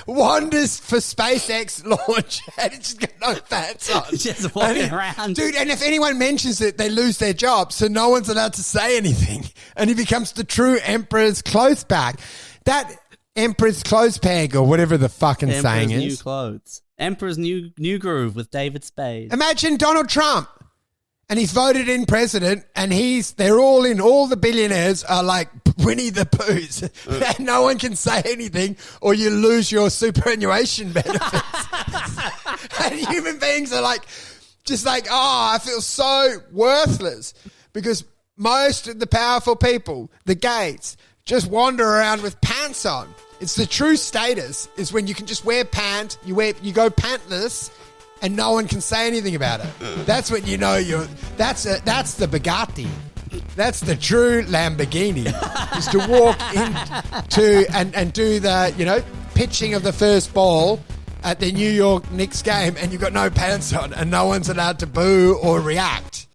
wanders for SpaceX launch and he's just got no pants on. Just walking around. Dude, and if anyone mentions it, they lose their job. So no one's allowed to say anything. And he becomes the true emperor's close back. That Emperor's clothes peg or whatever the fucking saying is. New clothes. Emperor's new groove with David Spade. Imagine Donald Trump and he's voted in president and they're all in. All the billionaires are like Winnie the Poohs. And no one can say anything or you lose your superannuation benefits. And human beings are I feel so worthless because most of the powerful people, the Gates, just wander around with pants on. It's the true status is when you can just wear pant, you go pantless, and no one can say anything about it. That's when you know that's the Bugatti. That's the true Lamborghini. Is to walk into and do the, pitching of the first ball at the New York Knicks game and you've got no pants on and no one's allowed to boo or react.